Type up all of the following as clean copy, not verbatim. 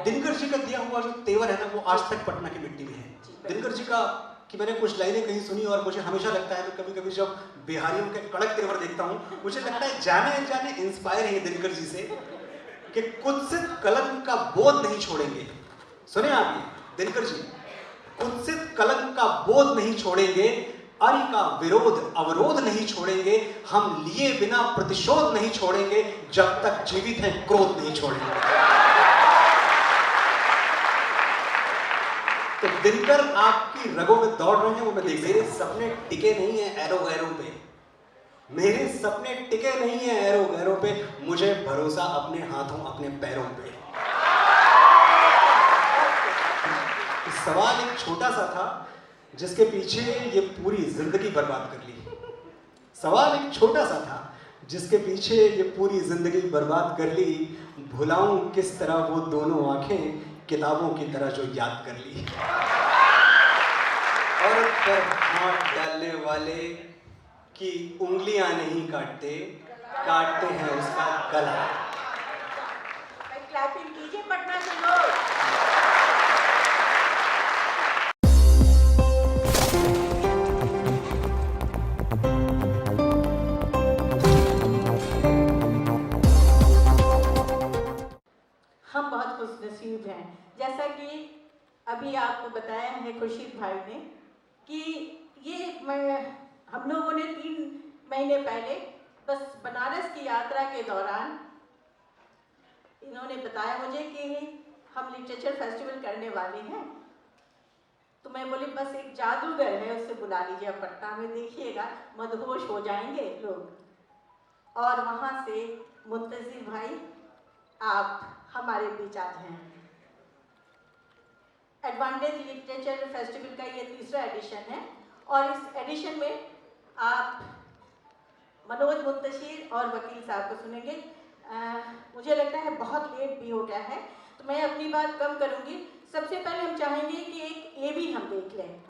दिनकर जी का दिया हुआ जो तेवर है ना वो आज तक पटना की मिट्टी में है। दिनकर जी का कि मैंने कुछ लाइनें कहीं सुनी और मुझे हमेशा लगता है, मैं कभी कभी जब बिहारियों के कड़क तेवर देखता हूँ मुझे लगता है जाने अनजाने इंस्पायर है दिनकर जी से कि कुत्सित कलंक का बोध नहीं छोड़ेंगे। सुने आप ये दिनकर जी, कुत्सित कलंक का बोध नहीं छोड़ेंगे, अरि का विरोध अवरोध नहीं छोड़ेंगे, हम लिए बिना प्रतिशोध नहीं छोड़ेंगे, जब तक जीवित हैं क्रोध नहीं छोड़ेंगे। तो दिनकर आपकी रगों में दौड़ रहे हैं वो मैं देख, मेरे सपने टिके नहीं है एरो गैरों पे, मेरे सपने टिके नहीं है एरो गैरों पे, मुझे भरोसा अपने हाथों अपने पैरों पे। सवाल एक छोटा सा था जिसके पीछे ये पूरी जिंदगी बर्बाद कर ली। सवाल एक छोटा सा था जिसके पीछे ये पूरी जिंदगी बर्बाद कर ली, भुलाऊं किस तरह वो दोनों आंखें किताबों की तरह जो याद कर ली। और पर हाथ डालने वाले की उंगलियां नहीं काटते, काटते हैं उसका गला। क्लैपिंग कीजिए पटना के लोग। हम बहुत खुशनसीब हैं, जैसा कि अभी आपको बताया है खुर्शीद भाई ने कि ये हम लोगों ने 3 महीने पहले बस बनारस की यात्रा के दौरान इन्होंने बताया मुझे कि हम लिटरेचर फेस्टिवल करने वाले हैं, तो मैं बोली बस एक जादूगर है उससे बुला लीजिए पटना में, देखिएगा मदहोश हो जाएंगे लोग। और वहाँ से मुंतजिर भाई आप हमारे बीच आज हैं। एडवांटेज लिटरेचर फेस्टिवल का ये 3रा एडिशन है और इस एडिशन में आप मनोज मुंतशिर और वकील साहब को सुनेंगे। मुझे लगता है बहुत लेट भी हो गया है, तो मैं अपनी बात कम करूंगी। सबसे पहले हम चाहेंगे कि एक ये भी हम देख लें।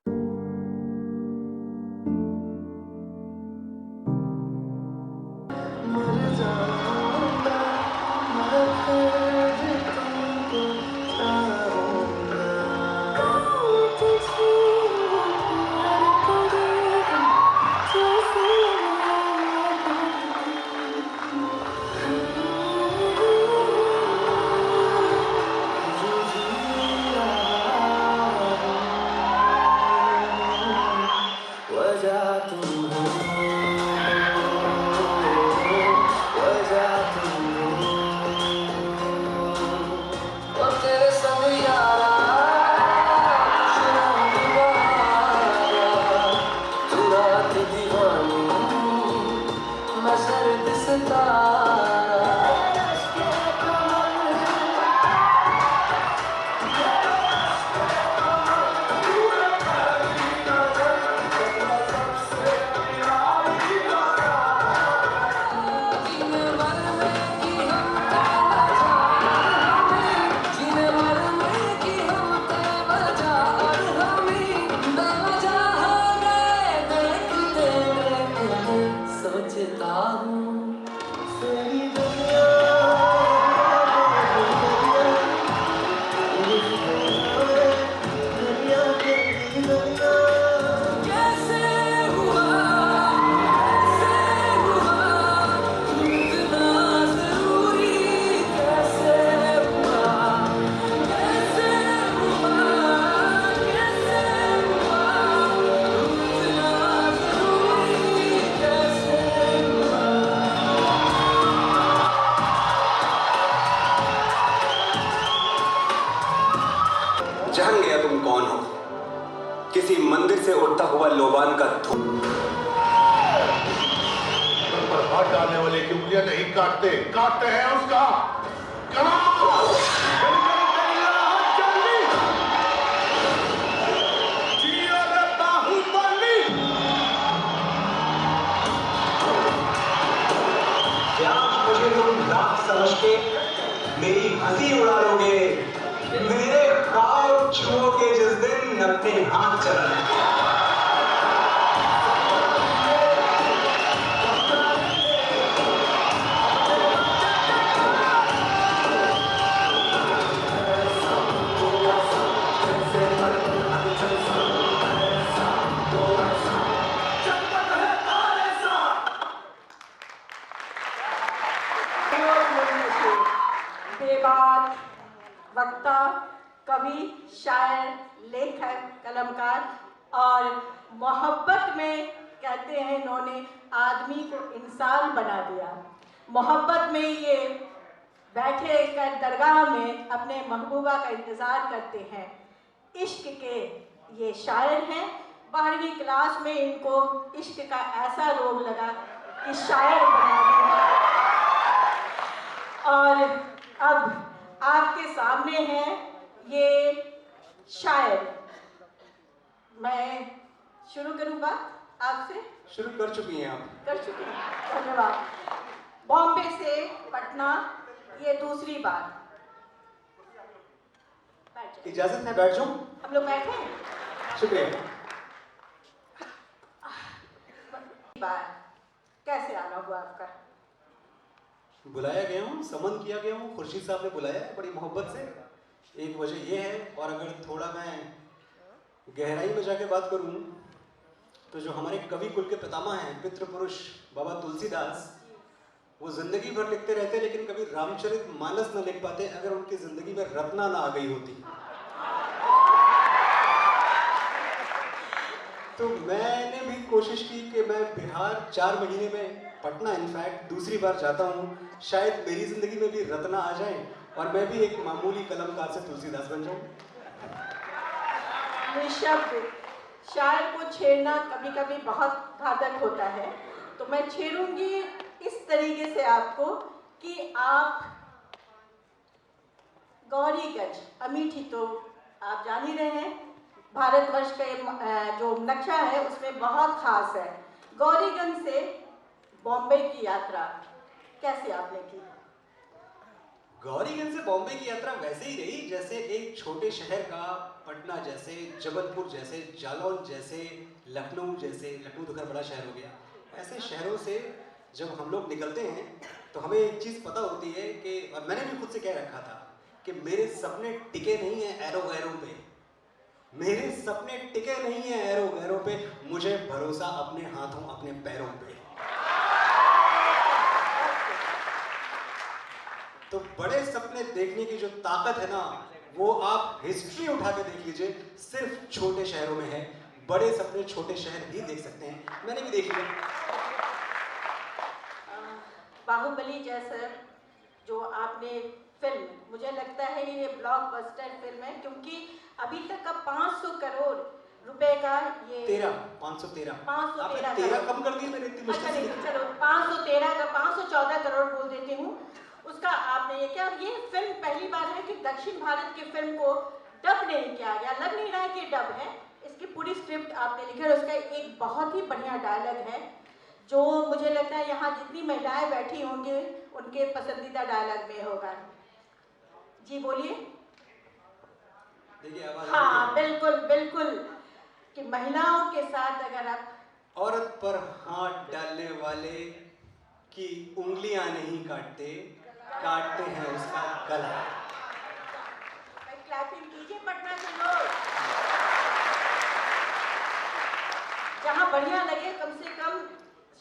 जान गया तुम कौन हो, किसी मंदिर से उड़ता हुआ लोबान का धूप। पर हाथ डालने वाले की उंगलियां नहीं काटते, काटते हैं उसका गला। क्या मुझे तुम लाख समझ के मेरी हंसी उड़ा लोगे, मेरे पाँव छुओगे जिस दिन अपने हाथ चलाने। वक्ता, कवि, शायर, लेखक, कलमकार और मोहब्बत में कहते हैं इन्होंने आदमी को इंसान बना दिया। मोहब्बत में ये बैठे कर दरगाह में अपने महबूबा का इंतज़ार करते हैं। इश्क के ये शायर हैं। 12वीं क्लास में इनको इश्क का ऐसा रोग लगा कि शायर बना दिया। और अब आपके सामने हैं ये शायर। मैं शुरू करूँ बात आपसे? शुरू कर चुकी हैं आप। कर चुकी हैं, धन्यवाद। बॉम्बे से पटना, ये दूसरी बात। बैठ जाइए। इजाजत है, बैठ जाऊं? हम लोग बैठे हैं। शुक्रिया। बात कैसे आना हुआ आपका? बुलाया गया हूँ, समन किया गया हूँ, खुर्शीद साहब ने बुलाया है बड़ी मोहब्बत से। एक वजह ये है, और अगर थोड़ा मैं गहराई में जाके बात करूँ तो जो हमारे कवि कुल के पितामह हैं, पितृ पुरुष बाबा तुलसीदास, वो जिंदगी भर लिखते रहते लेकिन कभी रामचरित मानस न लिख पाते अगर उनकी जिंदगी में रत्ना ना आ गई होती। तो मैंने भी कोशिश की कि मैं बिहार 4 महीने में, पटना इनफैक्ट दूसरी बार जाता हूँ, शायद मेरी जिंदगी में भी रत्ना आ जाए और मैं भी एक मामूली कलमकार से तुलसीदास बन जाऊँ। निशब्द शायर को छेड़ना कभी कभी बहुत घातक होता है, तो मैं छेड़ूंगी इस तरीके से आपको कि आप गौरीगंज, अमेठी तो आप जान ही रहे हैं, भारतवर्ष का जो नक्शा है उसमें बहुत खास है। गौरीगंज से बॉम्बे की यात्रा कैसे आपने की? गौरीगंज से बॉम्बे की यात्रा वैसे ही रही जैसे एक छोटे शहर का, पटना जैसे, जबलपुर जैसे, जालौन जैसे, लखनऊ जैसे, लखनऊ तो खैर बड़ा शहर हो गया, ऐसे शहरों से जब हम लोग निकलते हैं तो हमें एक चीज़ पता होती है कि, और मैंने भी खुद से कह रखा था कि मेरे सपने टिके नहीं हैं एरो गैरो पे, मेरे सपने टिके नहीं हैं एरो गैरो पे, मुझे भरोसा अपने हाथों अपने पैरों पे। तो बड़े सपने देखने की जो ताकत है ना, वो आप हिस्ट्री उठा के देख लीजिए, सिर्फ छोटे शहरों में है। बड़े सपने छोटे शहर ही देख सकते हैं, मैंने भी देख लिया। बाहुबली जैसा जो आपने फिल्म, मुझे लगता है ये ब्लॉकबस्टर फिल्म है, क्योंकि अभी तक का 500 करोड़ रुपए का ये 513 513 कम कर दिए मैंने इतनी मुश्किल अच्छा से। नहीं, चलो 513 का 514 करोड़ बोल देती हूँ, उसका आपने ये क्या। ये फिल्म पहली बार है कि दक्षिण भारत की फिल्म को डब नहीं किया गया, लग नहीं रहा है कि डब है। इसकी पूरी स्क्रिप्ट आपने लिखी और उसका एक बहुत ही बढ़िया डायलॉग है जो मुझे लगता है यहाँ जितनी महिलाएं बैठी होंगी उनके पसंदीदा डायलॉग में होगा। जी बोलिए। देखिए आवाज। हाँ बिल्कुल बिल्कुल, कि महिलाओं के साथ अगर आप, औरत पर हाथ डालने वाले की उंगलियां नहीं काटते, काटते हैं उसका गला। क्लैपिंग कीजिए पटना के लोग, जहाँ बढ़िया लगे, कम से कम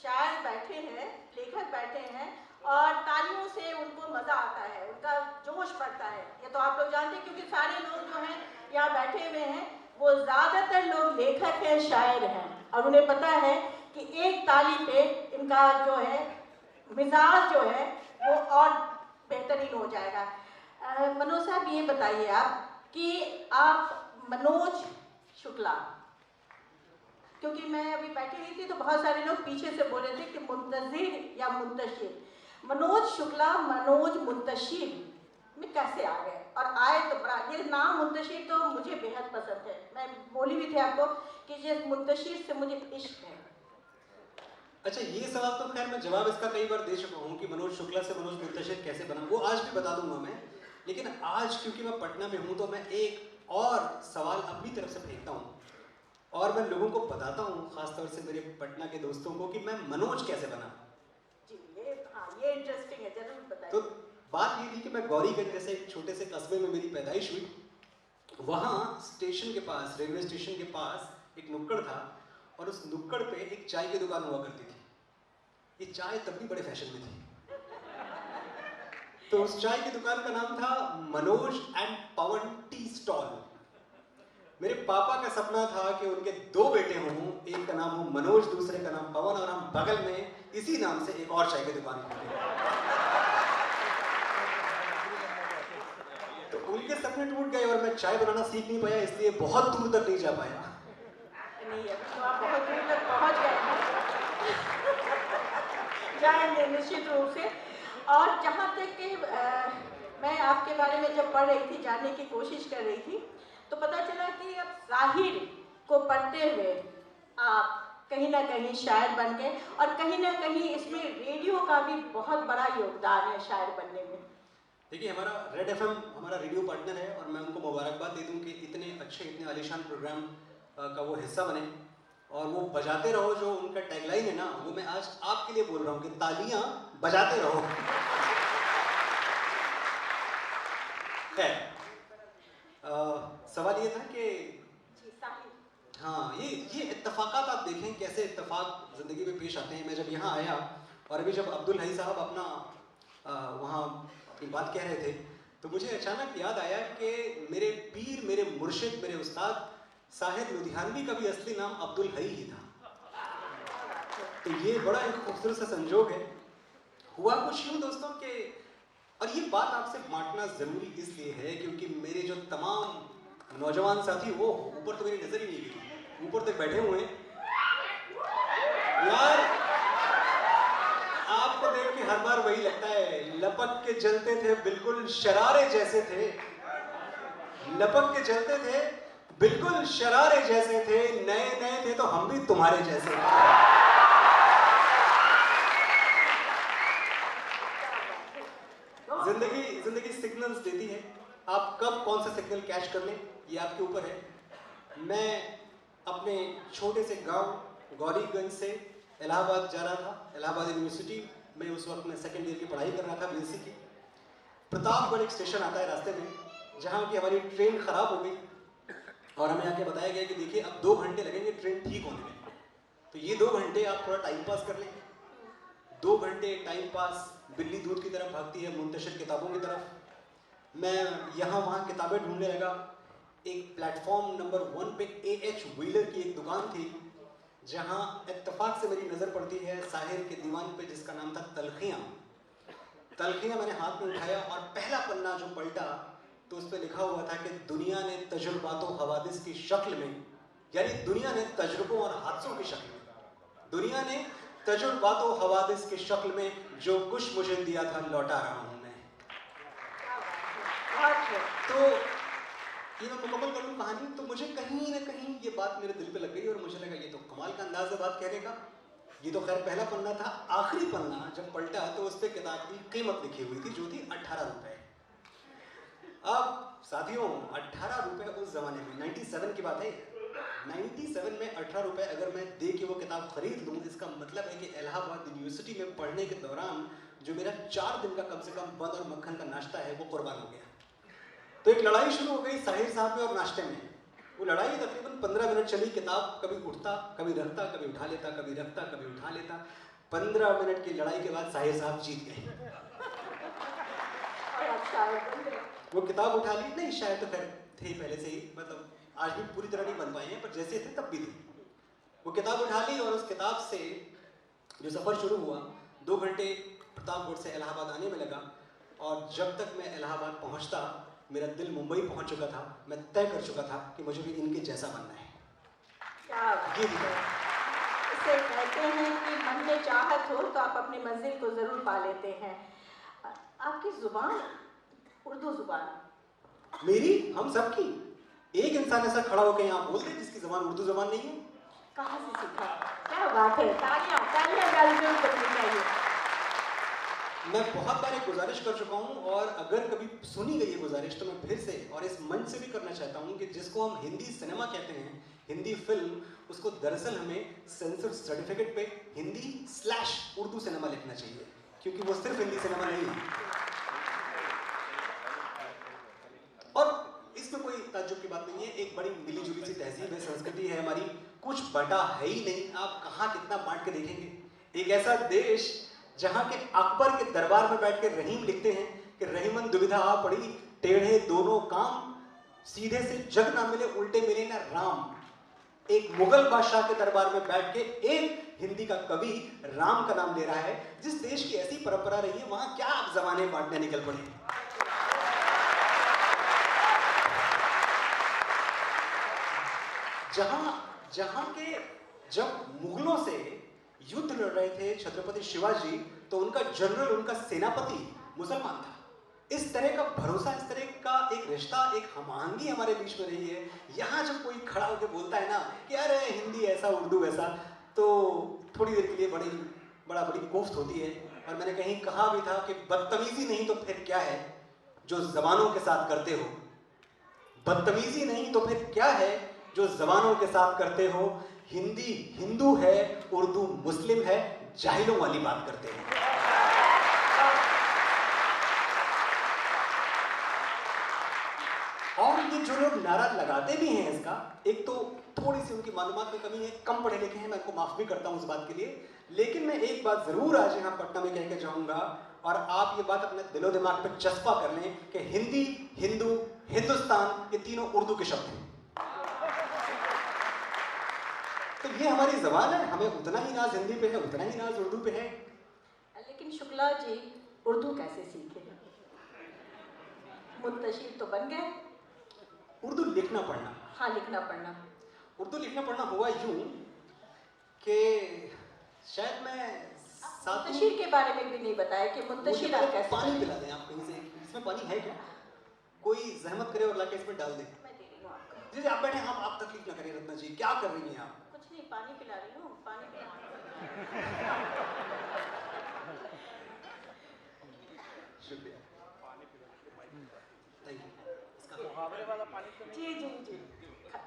शायर बैठे हैं, लेखक बैठे हैं और तालियों से उनको मजा आता है, उनका जोश पड़ता है। ये तो आप लोग जानते हैं, क्योंकि सारे लोग जो हैं यहाँ बैठे हुए हैं वो ज्यादातर लोग लेखक हैं, शायर हैं, और उन्हें पता है कि एक ताली पे इनका जो है मिजाज जो है वो और बेहतरीन हो जाएगा। मनोज साहब ये बताइए आप कि आप मनोज शुक्ला, क्योंकि मैं अभी बैठी हुई थी तो बहुत सारे लोग पीछे से बोल रहे थे कि मुंतजिर या मुंतशिर, मनोज शुक्ला मनोज मुंतशिर में कैसे आ गए? और आए तो बड़ा, ये नाम मुंतशिर तो मुझे बेहद पसंद है, मैं बोली भी थी आपको कि ये मुंतशिर से मुझे इश्क है। अच्छा, ये सवाल तो खैर मैं जवाब इसका कई बार दे चुका हूँ कि मनोज शुक्ला से मनोज मुंतशिर कैसे बना, वो आज भी बता दूंगा मैं। लेकिन आज क्योंकि मैं पटना में हूँ तो मैं एक और सवाल अपनी तरफ से फेंकता हूँ और मैं लोगों को बताता हूँ, खासतौर से मेरे पटना के दोस्तों को, कि मैं मनोज कैसे बना। जी ये इंटरेस्टिंग है, जरूर बताइए। तो बात ये थी कि मैं गौरीगंज जैसे एक छोटे से कस्बे में मेरी पैदाइश हुई। वहाँ स्टेशन के पास, रेलवे स्टेशन के पास एक नुक्कड़ था और उस नुक्कड़ पे एक चाय की दुकान हुआ करती थी। ये चाय तब भी बड़े फैशन में थी। तो उस चाय की दुकान का नाम था Manoj and Pawan tea stall. मेरे पापा का सपना था कि उनके 2 बेटे हों, एक का नाम हो मनोज, दूसरे का नाम पवन, और हम बगल में इसी नाम से एक और चाय की दुकान खोलें। तो उनके सपने टूट गए और मैं चाय बनाना सीख नहीं पाया, इसलिए बहुत दूर तक नहीं जा पाया। नहीं, अभी तो आप बहुत दूर तक पहुंच गए हैं। जाएंगे निश्चित रूप से। और जहाँ तक कि मैं आपके बारे में जब पढ़ रही थी, जानने की कोशिश कर रही थी, तो पता चला कि अब साहिर को पढ़ते हुए आप कहीं ना कहीं शायर बन गए, और कहीं ना कहीं इसमें रेडियो का भी बहुत बड़ा योगदान है शायर बनने में। देखिए, हमारा रेड एफएम हमारा रेडियो पार्टनर है, और मैं उनको मुबारकबाद दे दूं कि इतने अच्छे, इतने आलीशान प्रोग्राम का वो हिस्सा बने, और वो बजाते रहो। जो उनका टैगलाइन है ना, वो मैं आज आपके लिए बोल रहा हूँ कि तालियां बजाते रहो। है सवाल ये था कि जी साहिर, हाँ, ये इत्तेफाकात आप देखें कैसे इत्तेफाक ज़िंदगी में पेश आते हैं। मैं जब यहाँ आया, और अभी जब अब्दुल हई साहब अपना वहाँ अपनी बात कह रहे थे, तो मुझे अचानक याद आया कि मेरे पीर, मेरे मुर्शिद, मेरे उस्ताद साहिर लुधियानवी का भी असली नाम अब्दुल हई ही था। तो ये बड़ा एक खूबसूरत सा संजोग है। हुआ कुछ यूँ दोस्तों के, और ये बात आपसे बांटना ज़रूरी इसलिए है क्योंकि मेरे जो तमाम नौजवान साथी, वो ऊपर तो मेरी नज़र ही नहीं गई, ऊपर तक बैठे हुए हैं यार। आपको देख के हर बार वही लगता है, लपक के जलते थे बिल्कुल शरारे जैसे थे, लपक के जलते थे बिल्कुल शरारे जैसे थे, नए नए थे तो हम भी तुम्हारे जैसे थे। जिंदगी सिग्नल्स देती है, आप कब कौन सा सिग्नल कैच कर लें ये आपके ऊपर है। मैं अपने छोटे से गांव गौरीगंज से इलाहाबाद जा रहा था, इलाहाबाद यूनिवर्सिटी में उस वक्त मैं सेकेंड ईयर की पढ़ाई कर रहा था, बीएससी की। प्रतापगढ़ एक स्टेशन आता है रास्ते में, जहाँ की हमारी ट्रेन खराब हो गई, और हमें आके बताया गया कि देखिए अब 2 घंटे लगेंगे ट्रेन ठीक होने में, तो ये 2 घंटे आप थोड़ा टाइम पास कर लें। 2 घंटे टाइम पास, बिल्ली दूध की तरफ भागती है मुंतशिर किताबों की तरफ। मैं यहाँ वहाँ किताबें ढूंढने लगा। एक प्लेटफॉर्म नंबर 1 पे AH व्हीलर की एक दुकान थी, जहाँ इत्तेफाक से मेरी नज़र पड़ती है साहिर के दीवान पे, जिसका नाम था तलखियाँ। तलखियाँ मैंने हाथ में उठाया, और पहला पन्ना जो पलटा तो उस पर लिखा हुआ था कि दुनिया ने तजुर्बातों हवादिस की शक्ल में, यानी दुनिया ने तजुर्बों और हादसों की शक्ल में, दुनिया ने तजुर्बातों हवादिस की शक्ल में जो कुछ मुझे दिया था लौटा रहा हूँ मैं। तो ये मैं मुकम्मल कर लूँ कहानी, तो मुझे कहीं ना कहीं ये बात मेरे दिल पे लग गई, और मुझे लगा ये तो कमाल का अंदाज है बात कहने का। ये तो खैर पहला पन्ना था। आखिरी पन्ना जब पलटा तो उस पर किताब की कीमत लिखी हुई थी, जो थी 18 रुपए। अब साथियों, 18 रुपए उस जमाने में, 97 की बात है, 97 में 18 रुपए अगर मैं दे के वो किताब खरीद लूँ, इसका मतलब है कि इलाहाबाद यूनिवर्सिटी में पढ़ने के दौरान जो मेरा 4 दिन का कम से कम बंद और मक्खन का नाश्ता है वो कुर्बान हो गया। तो एक लड़ाई शुरू हो गई साहिर साहब में और नाश्ते में। वो लड़ाई तकरीबन 15 मिनट चली। किताब कभी उठता, कभी रखता, कभी उठा लेता, कभी रखता, कभी उठा लेता। 15 मिनट की लड़ाई के बाद साहिर साहब जीत गए। वो किताब उठा ली, नहीं शायद तो खैर थे ही पहले से ही, मतलब आज भी पूरी तरह नहीं बन पाए हैं, पर जैसे थे तब भी थे। वो किताब उठा ली, और उस किताब से जो सफ़र शुरू हुआ, 2 घंटे प्रतापगढ़ से इलाहाबाद आने में लगा, और जब तक मैं इलाहाबाद पहुंचता मेरा दिल मुंबई पहुंच चुका था। मैं तय कर चुका था कि मुझे भी इनके जैसा बनना है। क्या इसे कहते हैं कि मन में चाहत हो तो आप अपनी मंजिल को जरूर पा लेते हैं। आपकी जुबान उर्दू जुबान, मेरी, हम सब की। एक इंसान ऐसा खड़ा होकर यहाँ बोल दे जिसकी जुबान उर्दू जुबान नहीं है। कहाँ से सीखा? क्या बात है, तालियां तालियां जरूर करनी चाहिए। मैं बहुत बार एक गुजारिश कर चुका हूँ, और अगर कभी सुनी गई ये गुजारिश तो मैं फिर से और इस मंच से भी करना चाहता हूँ कि जिसको हम हिंदी सिनेमा कहते हैं, हिंदी फिल्म, उसको दरअसल हमें सेंसर सर्टिफिकेट पे हिंदी/उर्दू सिनेमा लिखना चाहिए, क्योंकि वो सिर्फ हिंदी सिनेमा नहीं है। और इसमें कोई ताज्जुब की बात नहीं है। एक बड़ी मिली-जुली सी तहजीब है, संस्कृति है हमारी, कुछ बटा है ही नहीं। आप कहाँ कितना बांट के देखेंगे। एक ऐसा देश जहाँ के अकबर के दरबार में बैठ के रहीम लिखते हैं कि रहीमन दुविधा आ पड़ी, टेढ़े दोनों काम, सीधे से जग ना मिले, उल्टे मिले ना राम। एक मुगल बादशाह के दरबार में बैठ के एक हिंदी का कवि राम का नाम ले रहा है। जिस देश की ऐसी परंपरा रही है, वहां क्या आप जमाने बांटने निकल पड़े। जहां के जब मुगलों से युद्ध लड़ रहे थे छत्रपति शिवाजी, तो उनका जनरल, उनका सेनापति मुसलमान था। इस तरह का भरोसा, इस तरह का एक रिश्ता, एक हम-आहंगी हमारे बीच में रही है। यहाँ जब कोई खड़ा होकर बोलता है ना कि अरे हिंदी ऐसा, उर्दू ऐसा, तो थोड़ी देर के लिए बड़ी कोफ्त होती है। और मैंने कहीं कहा भी था कि बदतमीजी नहीं तो फिर क्या है जो जबानों के साथ करते हो। बदतमीजी नहीं तो फिर क्या है जो जबानों के साथ करते हो। हिंदी हिंदू है, उर्दू मुस्लिम है, जाहिलों वाली बात करते हैं। और ये जो लोग नारा लगाते भी हैं इसका, एक तो थोड़ी सी उनकी मालूमात में कमी है, कम पढ़े लिखे हैं, मैं उनको माफ भी करता हूं इस बात के लिए। लेकिन मैं एक बात जरूर आज यहाँ पटना में कह के जाऊंगा, और आप ये बात अपने दिलो दिमाग पे चस्पा कर लें कि हिंदी, हिंदू, हिंदुस्तान, ये तीनों उर्दू के शब्द हैं। तो ये हमारी जबान है, हमें उतना ही नाज हिंदी पे है, उतना ही नाज उर्दू पे है। लेकिन शुक्ला जी उर्दू कैसे सीखे? मुंतशिर तो बन गए। उर्दू लिखना पढ़ना, हाँ, लिखना पढ़ना। उर्दू लिखना पढ़ना हुआ यूं कि शायद मैं मुंतशिर के बारे में भी नहीं बताया कि मुंतशिर आप कैसे पानी पिला दें आप कहीं से, इसमें पानी है क्या? कोई जहमत करे और लाके इसमें डाल दे। मैं दे रही हूँ आपको। जी आप बैठे, आप तकलीफ ना करें रत्ना जी। क्या कर रही हैं आप? कुछ नहीं, पानी पिला रही हूँ, पानी पिला। शुक्रिया, थैंक यू। जी जी जी,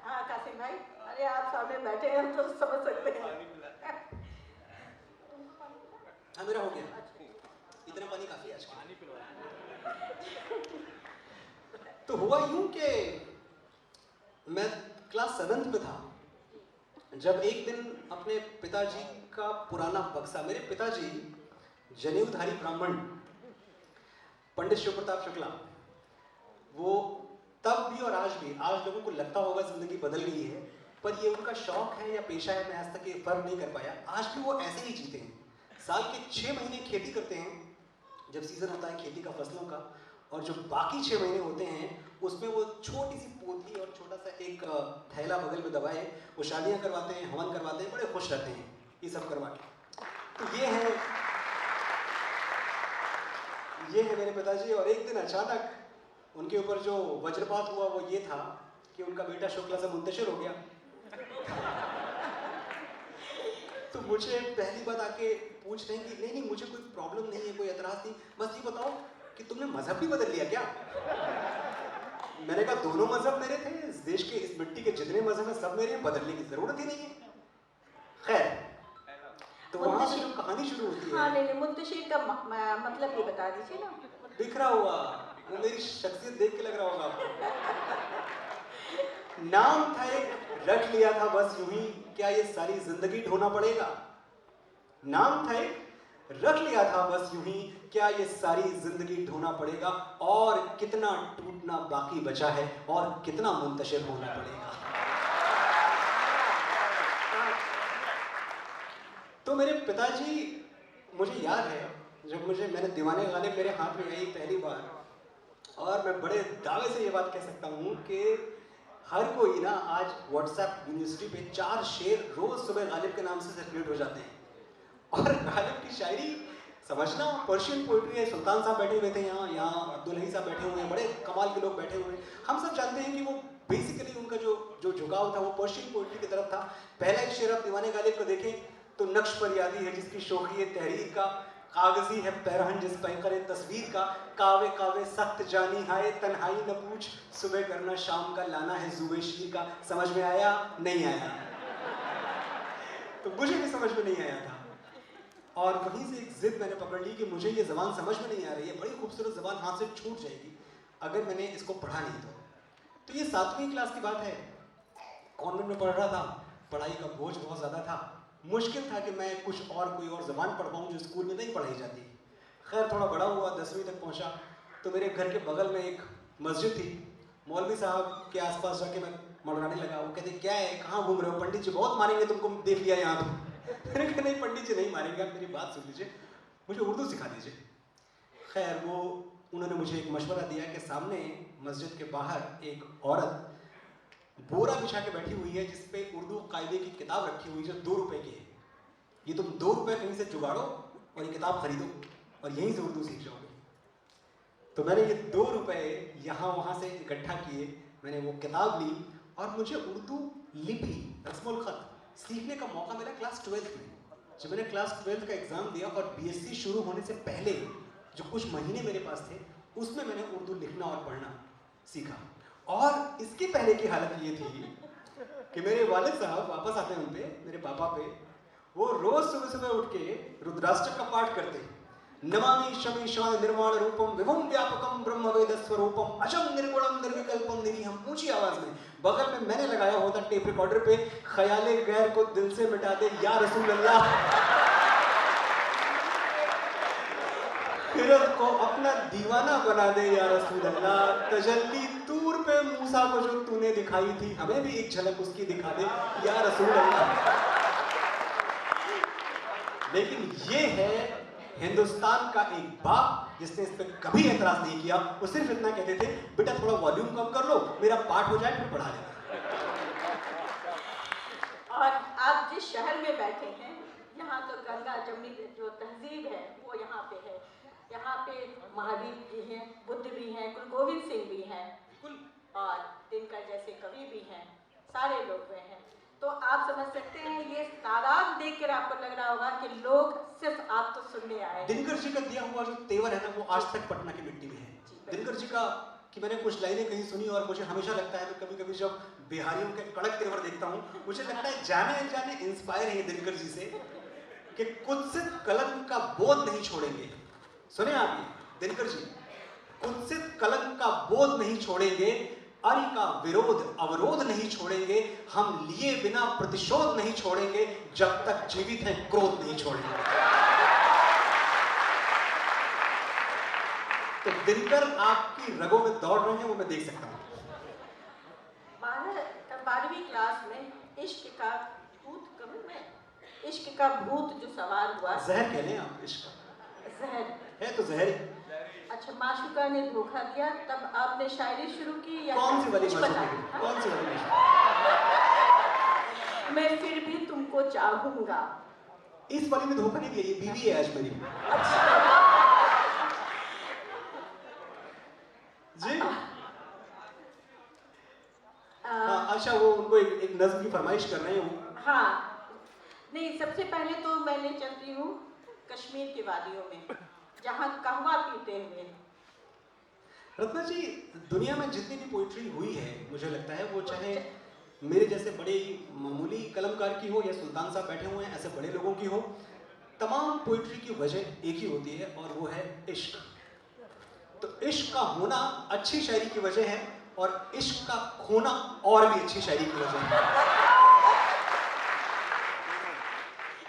हाँ कासिम भाई, अरे आप सामने बैठे हैं तो समझ सकते हैं। हाँ मेरा हो गया, इतना पानी काफी है आज के लिए। तो हुआ यूं कि मैं क्लास 7th पे था, जब एक दिन अपने पिताजी का पुराना बक्सा, मेरे पिताजी जनेऊधारी ब्राह्मण पंडित शिव प्रताप शुक्ला, वो तब भी और आज भी, आज लोगों को लगता होगा जिंदगी बदल गई है, पर ये उनका शौक है या पेशा है, मैं आज तक ये फर्क नहीं कर पाया। आज भी वो ऐसे ही जीते हैं। साल के 6 महीने खेती करते हैं, जब सीजन होता है खेती का, फसलों का, और जो बाकी 6 महीने होते हैं उसमें वो छोटी सी पोथी और छोटा सा एक थैला बगल में दबाए वो शादियां करवाते हैं, हवन करवाते हैं, बड़े खुश रहते हैं ये सब करवा के। तो ये है मेरे पिताजी। और एक दिन अचानक उनके ऊपर जो वज्रपात हुआ वो ये था कि उनका बेटा शुक्ला से मुंतशिर हो गया। तो मुझे पहली बात आके पूछ रहे हैं कि नहीं मुझे कोई प्रॉब्लम नहीं है, कोई एतराज नहीं, बस ये बताओ कि तुमने मजहब भी बदल लिया क्या? मैंने कहा दोनों मजहब मेरे थे, इस देश के, इस मिट्टी के जितने मजहब हैं सब मेरे हैं, बदलने की जरूरत ही नहीं है। खैर, तो वहां से जो कहानी शुरू होती है। हाँ नहीं, मुंतशिर का मतलब ये बता दीजिए ना। बिखरा हुआ, वो मेरी शख्सियत देख के लग रहा होगा आपको। नाम था एक, रख लिया था बस यूं ही, क्या ये सारी जिंदगी ढोना पड़ेगा? नाम था एक, रख लिया था बस यूं ही, क्या ये सारी जिंदगी ढोना पड़ेगा? और कितना टूटना बाकी बचा है, और कितना मुंतशिर होना पड़ेगा। तो मेरे पिताजी, मुझे याद है जब मैंने दीवाने गालिब मेरे हाथ में आई पहली बार, और मैं बड़े दावे से ये बात कह सकता हूँ कि हर कोई ना आज व्हाट्सएप यूनिवर्सिटी पे 4 शेर रोज सुबह गालिब के नाम से सर्कुलेट हो जाते हैं। और गालिब की शायरी समझना, पर्शियन पोइट्री है। सुल्तान साहब बैठे हुए थे यहाँ अब्दुल हई साहब बैठे हुए हैं, बड़े कमाल के लोग बैठे हुए हैं। हम सब जानते हैं कि वो बेसिकली उनका जो झुकाव था वो पर्शियन पोइट्री की तरफ था। पहला एक शेर आप दीवाने गालिब को देखें तो नक्श पर यादी है जिसकी शोखी तहरीर का, कागजी है पैरहन जिस पैकर तस्वीर का, कावे कावे सख्त जानी हाय तन्हाई न पूछ, सुबह करना शाम का लाना है जुबे शीर का। समझ में आया? नहीं आया। तो मुझे भी समझ में नहीं आया था, और वहीं से एक जिद मैंने पकड़ ली कि मुझे ये ज़बान समझ में नहीं आ रही है, बड़ी खूबसूरत ज़बान हाथ से छूट जाएगी अगर मैंने इसको पढ़ा नहीं तो ये 7वीं क्लास की बात है, कॉन्वेंट में पढ़ रहा था, पढ़ाई का बोझ बहुत ज़्यादा था, मुश्किल था कि मैं कोई और ज़बान पढ़ पाऊँ जो स्कूल में नहीं पढ़ाई जाती। खैर थोड़ा बड़ा हुआ, 10वीं तक पहुँचा, तो मेरे घर के बगल में एक मस्जिद थी। मौलवी साहब के आसपास जाके मैं मड़राने लगा। वो कहते क्या है, कहाँ घूम रहे हो, पंडित जी बहुत मारेंगे तुमको, देख लिया यहाँ तो। मैंने कहा नहीं पंडित जी नहीं मारेंगे, आप मेरी बात सुन लीजिए, मुझे उर्दू सिखा दीजिए। खैर वो उन्होंने मुझे एक मशवरा दिया कि सामने मस्जिद के बाहर एक औरत बोरा बिछा के बैठी हुई है जिस पे उर्दू कायदे की किताब रखी हुई जो 2 रुपए की है। ये तुम 2 रुपए कहीं से जुगाड़ो और ये किताब खरीदो और यहीं से उर्दू सीख जाओगे। तो मैंने ये 2 रुपए यहाँ वहाँ से इकट्ठा किए, मैंने वो किताब ली और मुझे उर्दू लिपि रस्मुल खत सीखने का मौका मिला क्लास 12th में। जब मैंने क्लास 12th का एग्ज़ाम दिया और बीएससी शुरू होने से पहले जो कुछ महीने मेरे पास थे उसमें मैंने उर्दू लिखना और पढ़ना सीखा। और इसके पहले की हालत ये थी कि मेरे वालिद साहब वापस आते हैं उन पे, मेरे पापा पे, वो रोज सुबह सुबह उठ के रुद्राष्टक का पाठ करते। नमामि शमि शान निर्माण रूपम विभुम व्यापकम ब्रह्म वेद स्वरूपम अजम निर्गुणम निर्विकल्पम निरीहम, ऊंची आवाज में। बगल में मैंने लगाया होता टेप रिकॉर्डर पे, ख्याले गैर को दिल से मिटा दे या रसूल अल्लाह, फिरत को अपना दीवाना बना दे या रसूल अल्लाह, तजल्ली तूर पे मूसा को जो तूने दिखाई थी हमें भी एक झलक उसकी दिखा दे या रसूल अल्लाह। लेकिन ये है हिंदुस्तान का एक बाप जिसने इस पर कभी एतराज नहीं किया। वो सिर्फ इतना कहते थे बेटा थोड़ा वॉल्यूम कम कर लो, मेरा पाठ हो जाए फिर पढ़ा लेना। और आप जिस शहर में बैठे हैं यहाँ तो गंगा जमुनी जो तहजीब है वो यहाँ पे है। यहाँ पे महावीर जी हैं, बुद्ध भी हैं, गुरु गोविंद सिंह भी हैं और दिनकर जैसे कवि भी हैं, सारे लोग हुए हैं। तो आप समझ सकते हैं ये तादाद देखकर आपको लग रहा होगा कि लोग सिर्फ आपको सुनने आए। दिनकर जी का दिया हुआ जो तेवर है ना वो आज तक पटना की मिट्टी में है। दिनकर जी का कि मैंने कुछ लाइनें कहीं सुनी और मुझे हमेशा लगता है, मैं कभी कभी जब बिहारियों के कड़क तेवर देखता हूँ मुझे लगता है जाने अनजाने इंस्पायर है दिनकर जी से कि कुत्सित कलंक का बोध नहीं छोड़ेंगे। सुने आप ये दिनकर जी, कुत्सित कलंक का बोध नहीं छोड़ेंगे, अरि का विरोध अवरोध नहीं छोड़ेंगे, हम लिए बिना प्रतिशोध नहीं छोड़ेंगे, जब तक जीवित हैं क्रोध नहीं छोड़ेंगे। तो दिनकर आपकी रगों में दौड़ रहे हैं वो मैं देख सकता हूं। 12वीं क्लास में इश्क का भूत, कभी मैं इश्क का भूत जो सवार हुआ, जहर कह लें आप, इश्क जहर है तो जहर। अच्छा, माशुका ने धोखा दिया तब आपने शायरी शुरू की या कौन सी वाली कुछ माशुका? कौन सी वाली? मैं फिर भी तुमको चाहूंगा। इस वाली में धोखा नहीं दिया, ये बीवी है आज मेरी। जी हाँ, अच्छा वो उनको एक नज्म की फरमाइश कर रहे हैं वो। हाँ, नहीं सबसे पहले तो मैं ले चलती हूँ कश्मीर की वादियों में जहाँ कहवा पीते हुए। रत्ना जी, दुनिया में जितनी भी पोइट्री हुई है मुझे लगता है वो चाहे मेरे जैसे बड़े मामूली कलमकार की हो या सुल्तान साहब बैठे हुए हैं ऐसे बड़े लोगों की हो, तमाम पोइट्री की वजह एक ही होती है और वो है इश्क। तो इश्क का होना अच्छी शायरी की वजह है और इश्क का खोना और भी अच्छी शायरी की वजह है।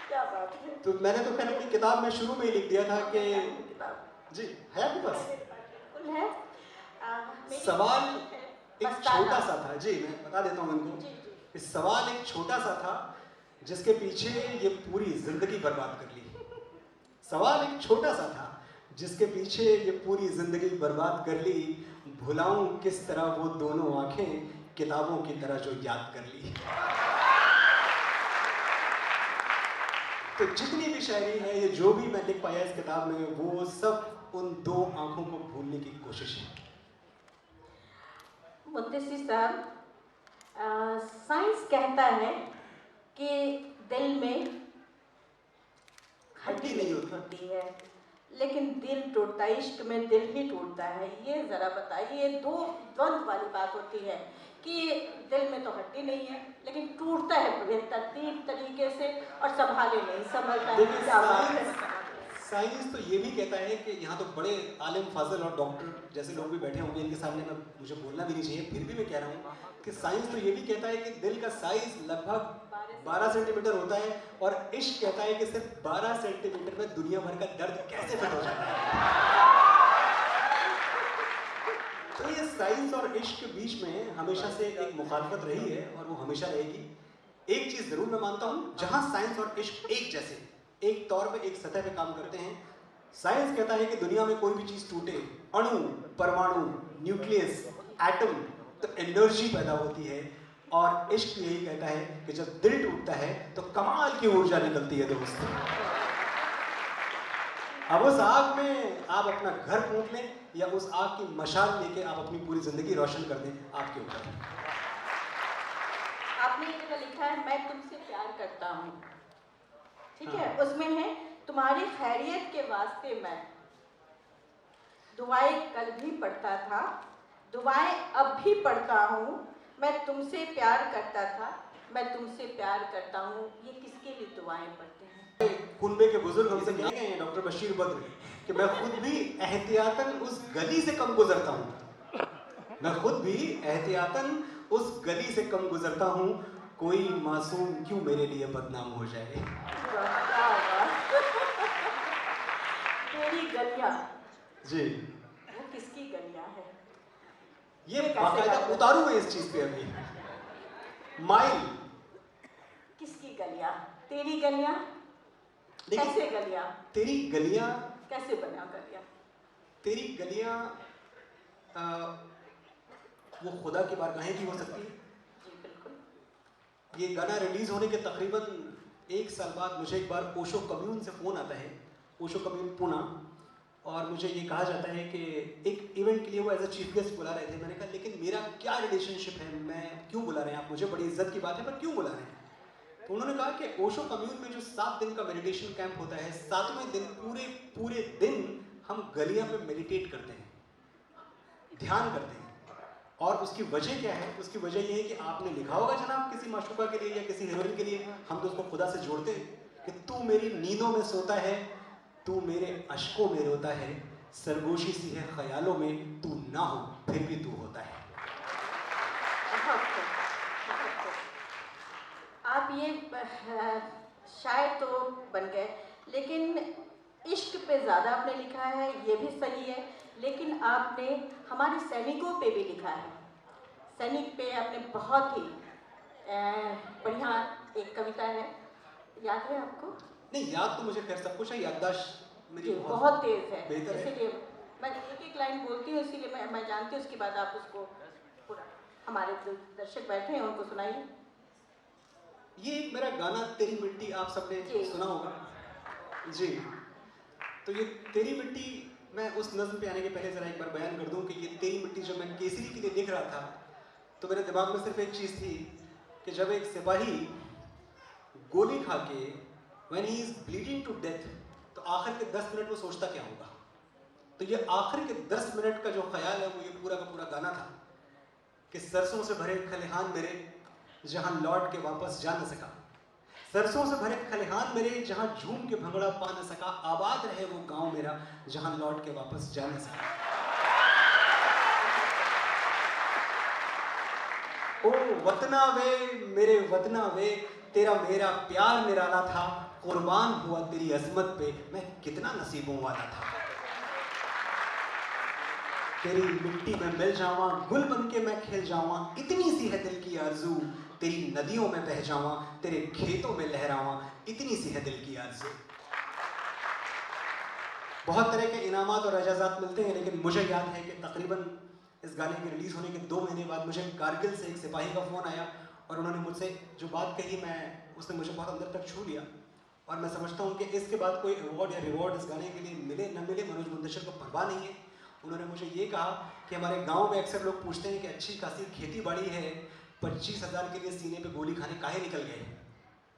क्या बात है। तो मैंने तो खैर अपनी किताब में शुरू में ही लिख दिया था कि जी है आपके पास बिल्कुल है। सवाल एक मस्ताना। छोटा सा था। जी मैं बता देता हूँ इनको। जी, जी। इस सवाल एक छोटा सा था जिसके पीछे ये पूरी जिंदगी बर्बाद कर ली। सवाल एक छोटा सा था जिसके पीछे ये पूरी जिंदगी बर्बाद कर ली। भुलाऊं किस तरह वो दोनों आंखें किताबों की तरह जो याद कर ली। तो जितनी भी शायरी है, ये जो भी मैं लिख पाया इस किताब में, वो सब उन दो आंखों को भूलने की कोशिश है। मुद्दसी साहब, साइंस कहता है कि दिल में हड्डी नहीं होती है, लेकिन दिल टूटता है, इश्क में दिल ही टूटता है। ये जरा बताइए, ये दो द्वंद्व वाली बात होती है कि दिल में तो हड्डी नहीं है लेकिन टूटता है बेतरतीब तरीके से और संभाले नहीं, समझता है। साइंस तो ये भी कहता है कि यहाँ तो बड़े आलिम फाजिल और डॉक्टर जैसे लोग भी बैठे होंगे, इनके सामने मैं मुझे बोलना भी नहीं चाहिए, फिर भी मैं कह रहा हूँ कि साइंस तो ये भी कहता है कि दिल का साइज लगभग 12 सेंटीमीटर होता है और इश्क कहता है कि सिर्फ 12 सेंटीमीटर में दुनिया भर का दर्द कैसे फिट हो जाता है। तो ये साइंस और इश्क के बीच में हमेशा से एक मुखालफत रही है और वो हमेशा रहेगी। एक चीज जरूर मैं मानता हूँ, जहां साइंस और इश्क एक जैसे, एक तौर पे, एक सतह पे काम करते हैं। साइंस कहता है कि दुनिया में कोई भी चीज टूटे, अणु, परमाणु, न्यूक्लियस, एटम, तो एनर्जी पैदा होती है। और इश्क यही कहता है कि जब दिल टूटता है तो कमाल की ऊर्जा निकलती है दोस्त। अब उस आग में आप अपना घर फूंक लें या उस आग की मशाल लेके आप अपनी पूरी जिंदगी रोशन कर दें, आपके ऊपर है। आपने एक जगह लिखा है मैं तुमसे प्यार करता हूँ, ठीक है? हाँ। उसमें है तुम्हारी खैरियत के वास्ते मैं दुआएं कल भी पढ़ता था, दुआएं अब भी पढ़ता हूँ। मैं तुमसे प्यार करता था, मैं तुमसे प्यार करता हूँ। ये किसके लिए दुआएं पढ़ते हैं? कुनबे के बुजुर्ग हमसे कह गए हैं, डॉक्टर बशीर बद्र, कि मैं खुद भी एहतियातन उस गली से कम गुजरता हूँ, मैं खुद भी एहतियातन उस गली से कम गुजरता हूँ, कोई मासूम क्यों मेरे लिए बदनाम हो जाए। तेरी गलियां, जी, वो किसकी गलियां है? ये कैसे बाकायदा बात है? उतारू है इस चीज पे अभी। माइल, किसकी गलियां? तेरी गलियां? देखिए, कैसे गलियां? तेरी गलियां, कैसे बना गलियां? तेरी गलियां वो खुदा की बारगाहें भी हो सकती है। जी बिल्कुल। ये गाना रिलीज होने के तकरीबन 1 साल बाद मुझे एक बार ओशो कम्यून से फ़ोन आता है, ओशो कम्यून पुणे, और मुझे ये कहा जाता है कि एक इवेंट के लिए वो एज अ चीफ गेस्ट बुला रहे थे। मैंने कहा लेकिन मेरा क्या रिलेशनशिप है, मैं क्यों बुला रहे हैं आप मुझे, बड़ी इज्जत की बात है पर क्यों बुला रहे हैं। तो उन्होंने कहा कि ओशो कम्यून में जो 7 दिन का मेडिटेशन कैंप होता है, 7वें दिन पूरे दिन हम गलियां पे मेडिटेट करते हैं, ध्यान करते हैं। और उसकी वजह क्या है? उसकी वजह ये है कि आपने लिखा होगा जनाब किसी माशूका के लिए या किसी हीरोइन के लिए, हम तो उसको खुदा से जोड़ते हैं कि तू मेरी नींदों में सोता है, तू मेरे अश्कों में रोता है, सरगोशी सी है ख्यालों में, तू ना हो फिर भी तू होता है। बहुत खूब, बहुत खूब। आप ये शायर तो बन गए, लेकिन इश्क पे ज़्यादा आपने लिखा है, ये भी सही है, लेकिन आपने हमारे सैनिकों पे भी लिखा है। सैनिक पे आपने बहुत ही बढ़िया एक कविता है, याद है आपको? नहीं, याद तो मुझे खैर सब कुछ है, याददाश्त मेरी जी बहुत तेज है, बेहतर है। इसीलिए मैं एक एक लाइन बोलती हूँ, इसीलिए मैं जानती हूँ, उसके बाद आप उसको पूरा, हमारे जो दर्शक बैठे हैं उनको सुनाइए। ये एक मेरा गाना तेरी मिट्टी आप सबने जी। सुना होगा जी। तो ये तेरी मिट्टी, मैं उस नज़्म पे आने के पहले ज़रा एक बार बयान कर दूं कि ये तेरी मिट्टी जब मैं केसरी के लिए लिख रहा था तो मेरे दिमाग में सिर्फ एक चीज़ थी कि जब एक सिपाही गोली खा के when he is bleeding to death, तो आखिर के 10 मिनट वो सोचता क्या होगा। तो ये आखिर के 10 मिनट का जो ख्याल है वो ये पूरा का पूरा गाना था कि सरसों से भरे खलिहान मेरे जहां लौट के वापस जा न सका, सरसों से भरे खलिहान मेरे जहां झूम के भंगड़ा पा न सका, आबाद रहे वो गांव मेरा जहां लौट के वापस जा न सका। ओ वतना वे मेरे वतना वे, तेरा मेरा प्यार निराला था, कुर्बान हुआ तेरी अजमत पे मैं कितना नसीबों वाला था। तेरी मिट्टी में मिल जावा, गुल बन के मैं खिल जावा, इतनी सी है दिल की आरज़ू, तेरी नदियों में बह जावा, तेरे खेतों में लहरावा, इतनी सी है दिल की आरज़ू। बहुत तरह के इनामात और एजाज़ात मिलते हैं, लेकिन मुझे याद है कि तकरीबन इस गाने के रिलीज़ होने के 2 महीने बाद मुझे कारगिल से एक सिपाही का फ़ोन आया और उन्होंने मुझसे जो बात कही, उसने मुझे बहुत अंदर तक छू लिया। और मैं समझता हूँ कि इसके बाद कोई अवार्ड या रिवॉर्ड इस गाने के लिए मिले न मिले, मनोज मुंतशिर को परवाह नहीं है। उन्होंने मुझे ये कहा कि हमारे गांव में अक्सर लोग पूछते हैं कि अच्छी खासी खेती बाड़ी है, 25,000 के लिए सीने पे गोली खाने काहे निकल गए,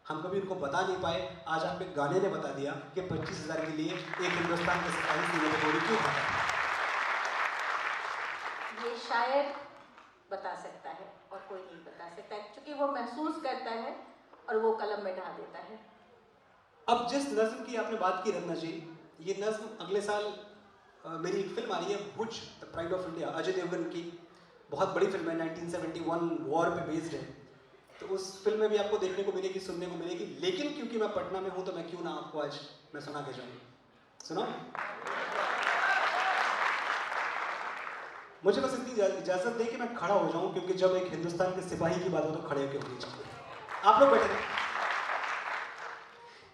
हम कभी उनको बता नहीं पाए। आज आपके गाने ने बता दिया कि 25,000 के लिए एक हिंदुस्तान के सिपाही सीने पे गोली क्यों खाता है। ये शायर बता सकता है और कोई नहीं बता सकता है, क्योंकि वो महसूस करता है और वो कलम में ढा देता है। अब जिस नज़्म की आपने बात की रत्ना जी, ये नज़्म अगले साल मेरी एक फिल्म आ रही है Bhuj, the pride of India, Ajay Devgn की बहुत बड़ी फिल्म है, 1971 वॉर पे बेस्ड है। तो उस फिल्म में भी आपको देखने को मिलेगी, सुनने को मिलेगी। लेकिन क्योंकि मैं पटना में हूँ तो मैं क्यों ना आपको आज मैं सुना के जाऊँ। सुनो। मुझे बस इतनी इजाजत दें कि मैं खड़ा हो जाऊं, क्योंकि जब एक हिंदुस्तान के सिपाही की बात हो तो खड़े होकर होनी चाहिए। आप लोग बैठे रहे।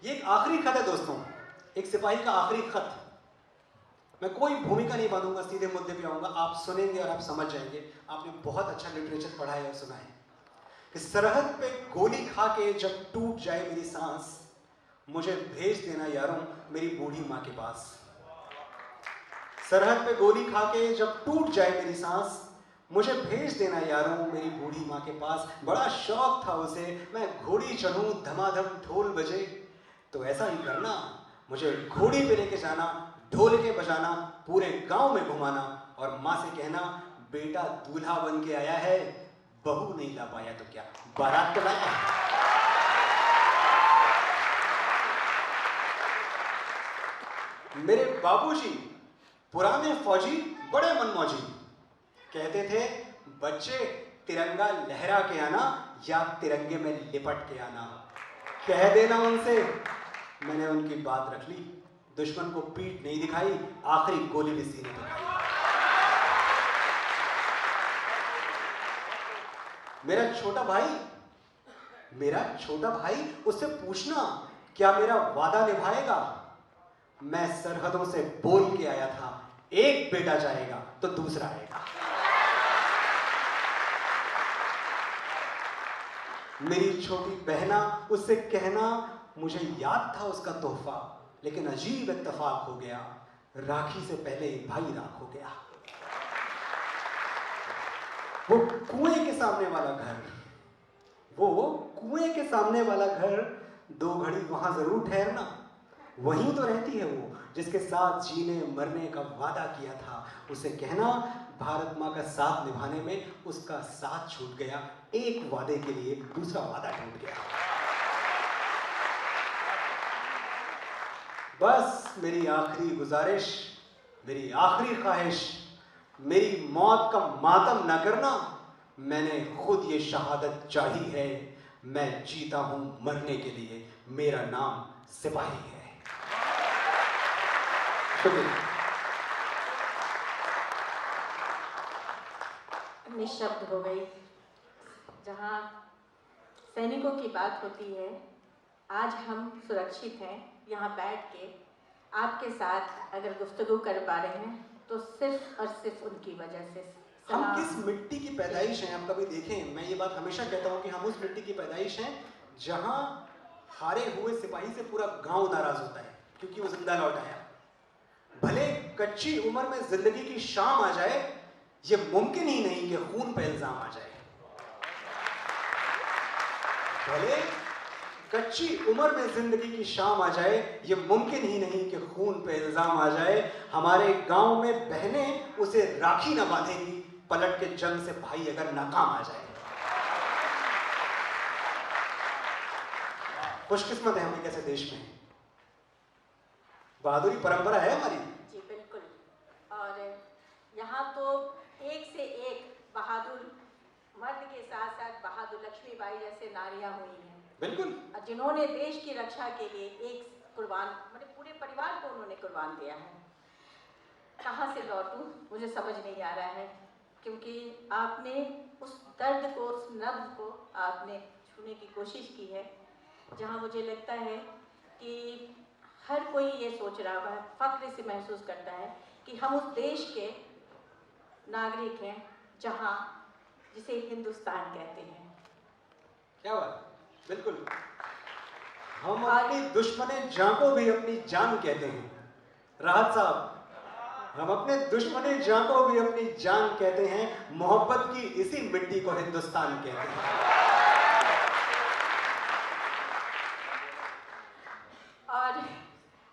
ये एक आखिरी खत है दोस्तों, एक सिपाही का आखिरी खत। मैं कोई भूमिका नहीं बांधूंगा, सीधे मुद्दे पे आऊंगा, आप सुनेंगे और आप समझ जाएंगे। आपने बहुत अच्छा लिटरेचर पढ़ा है और सुना है कि सरहद पे गोली खा के जब टूट जाए मेरी सांस, मुझे भेज देना यारों मेरी बूढ़ी माँ के पास। सरहद पे गोली खा के जब टूट जाए मेरी सांस, मुझे भेज देना यारों मेरी बूढ़ी माँ के पास। बड़ा शौक था उसे मैं घोड़ी चढ़ूं, धमाधम ढोल बजे, तो ऐसा ही करना, मुझे घोड़ी पे लेके जाना, ढोल के बजाना, पूरे गांव में घुमाना, और माँ से कहना बेटा दूल्हा बन के आया है, बहू नहीं ला पाया तो क्या, बारात तो लाया। मेरे बाबूजी पुराने फौजी बड़े मनमौजी, कहते थे बच्चे तिरंगा लहरा के आना या तिरंगे में लिपट के आना। कह देना उनसे, मैंने उनकी बात रख ली, दुश्मन को पीठ नहीं दिखाई, आखिरी गोली भी सीने पे खाई। मेरा छोटा भाई, उससे पूछना क्या मेरा वादा निभाएगा। मैं सरहदों से बोल के आया था, एक बेटा जाएगा तो दूसरा आएगा। मेरी छोटी बहना, उससे कहना मुझे याद था उसका तोहफा, लेकिन अजीब इत्तेफाक हो गया, राखी से पहले भाई राख हो गया। वो कुएं के सामने वाला घर, दो घड़ी वहां जरूर ठहरना, वहीं तो रहती है वो जिसके साथ जीने मरने का वादा किया था। उसे कहना भारत माँ का साथ निभाने में उसका साथ छूट गया, एक वादे के लिए दूसरा वादा टूट गया। बस मेरी आखिरी गुजारिश, मेरी आखिरी ख्वाहिश, मेरी मौत का मातम ना करना। मैंने खुद ये शहादत चाही है, मैं जीता हूं मरने के लिए, मेरा नाम सिपाही है। शुक्रिया। निशब्द हो गई। जहाँ सैनिकों की बात होती है, आज हम सुरक्षित हैं यहाँ बैठ के आपके साथ अगर गुफ्तगू कर पा रहे हैं तो सिर्फ और सिर्फ उनकी वजह से। हम किस मिट्टी की पैदाइश हैं, आप कभी देखें, मैं ये बात हमेशा कहता हूँ कि हम उस मिट्टी की पैदाइश हैं जहाँ हारे हुए सिपाही से पूरा गांव नाराज होता है क्योंकि वो जिंदा लौट आया। भले कच्ची उम्र में जिंदगी की शाम आ जाए, ये मुमकिन ही नहीं कि खून पे इल्जाम आ जाए। भले कच्ची उम्र में जिंदगी की शाम आ जाए, ये मुमकिन ही नहीं कि खून पे इल्जाम आ जाए। हमारे गांव में बहनें उसे राखी ना बांधेगी, पलट के जंग से भाई अगर नाकाम आ जाए। खुशकिस्मत है हम एक ऐसे देश में, बहादुरी परंपरा है हमारी। जी बिल्कुल। और यहाँ तो एक से एक बहादुर मर्द के साथ साथ बहादुर लक्ष्मीबाई जैसे नारियां हुई हैं, बिल्कुल, जिन्होंने देश की रक्षा के लिए एक कुर्बान, मतलब पूरे परिवार को उन्होंने कुर्बान दिया है। कहाँ से लौटूं मुझे समझ नहीं आ रहा है, क्योंकि आपने उस दर्द को, उस नब्ज को आपने छूने की कोशिश की है, जहाँ मुझे लगता है कि हर कोई ये सोच रहा है, फख्र से महसूस करता है कि हम उस देश के नागरिक हैं जहाँ जिसे हिंदुस्तान कहते हैं। क्या बात, बिल्कुल। हम अपनी दुश्मने जान को भी अपनी जान कहते हैं। राहत साहब, हम अपने दुश्मने जान को भी अपनी जान कहते हैं, मोहब्बत की इसी मिट्टी को हिंदुस्तान कहते हैं। और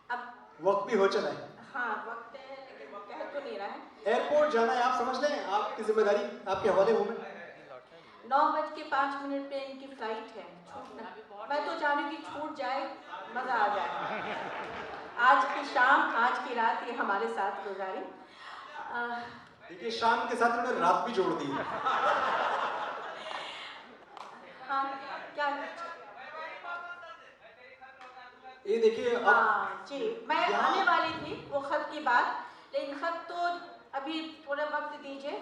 अब वक्त भी हो चला है। हाँ वक्त है, लेकिन कह तो नहीं रहा है। एयरपोर्ट जाना है, आप समझ लें, आपकी जिम्मेदारी आपके हवाले हूं मैं। 9:05 पे इनकी फ्लाइट है, छूटना। मैं तो चाह रही हूँ कि छूट जाए, मज़ा आ जाए। आज की शाम, आज की रात ये हमारे साथ गुजारी। देखिए, शाम के साथ उन्होंने रात भी जोड़ दी। हाँ क्या, ये देखिए, अब हाँ जी, मैं आने वाली थी वो खत की बात, लेकिन खत तो अभी थोड़ा वक्त दीजिए,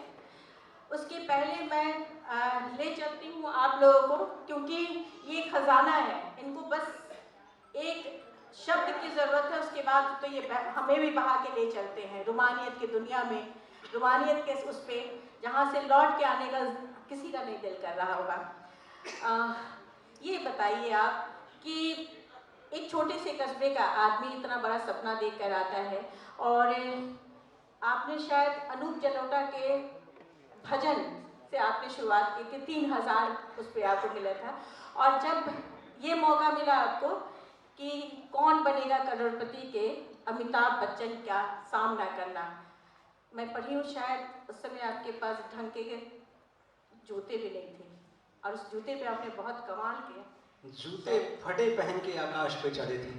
उसके पहले मैं ले चलती हूँ आप लोगों को, क्योंकि ये खजाना है, इनको बस एक शब्द की ज़रूरत है, उसके बाद तो ये हमें भी बहा के ले चलते हैं रूमानियत की दुनिया में, रूमानियत के उस पे जहाँ से लौट के आने का किसी का नहीं दिल कर रहा होगा। ये बताइए आप कि एक छोटे से कस्बे का आदमी इतना बड़ा सपना देख कर आता है, और आपने शायद अनूप जलोटा के भजन से आपने शुरुआत की थी, 3000 उस पर आपको मिला था, और जब ये मौका मिला आपको कि कौन बनेगा करोड़पति के अमिताभ बच्चन का सामना करना, मैं पढ़ी हूँ शायद उस समय आपके पास ढंग के जूते भी नहीं थे, और उस जूते पे आपने बहुत कमाल किया। जूते फटे पहन के आकाश पे चढ़े थे,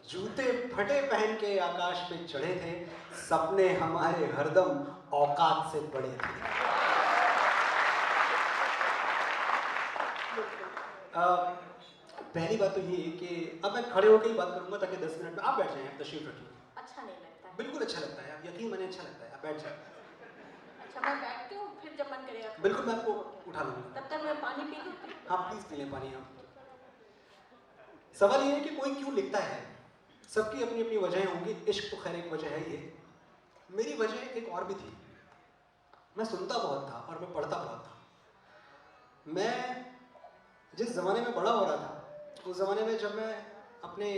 जूते फटे पहन के आकाश पे चढ़े थे, सपने हमारे हरदम औकात से बड़े थे। पहली बात तो ये कि अब मैं खड़े होकर ही बात करूंगा ताकि 10 मिनट में आप बैठ जाएं, आप तशरीफ रखिए। अच्छा नहीं लगता है? बिल्कुल अच्छा लगता है, आप यकीन माने अच्छा लगता है, आप बैठ जाए। अच्छा मैं बैठती हूँ, फिर जब मन करेगा बिल्कुल मैं आपको उठा लूंगा। तब तक मैं पानी पी लूँ। हाँ प्लीज पी लें पानी आप। सवाल ये है कि कोई क्यों लिखता है, सबकी अपनी अपनी वजह होंगी, इश्क तो खैर एक वजह है ही है, मेरी वजह एक और भी थी। मैं सुनता बहुत था और मैं पढ़ता बहुत था। मैं जिस ज़माने में बड़ा हो रहा था, उस ज़माने में जब मैं अपने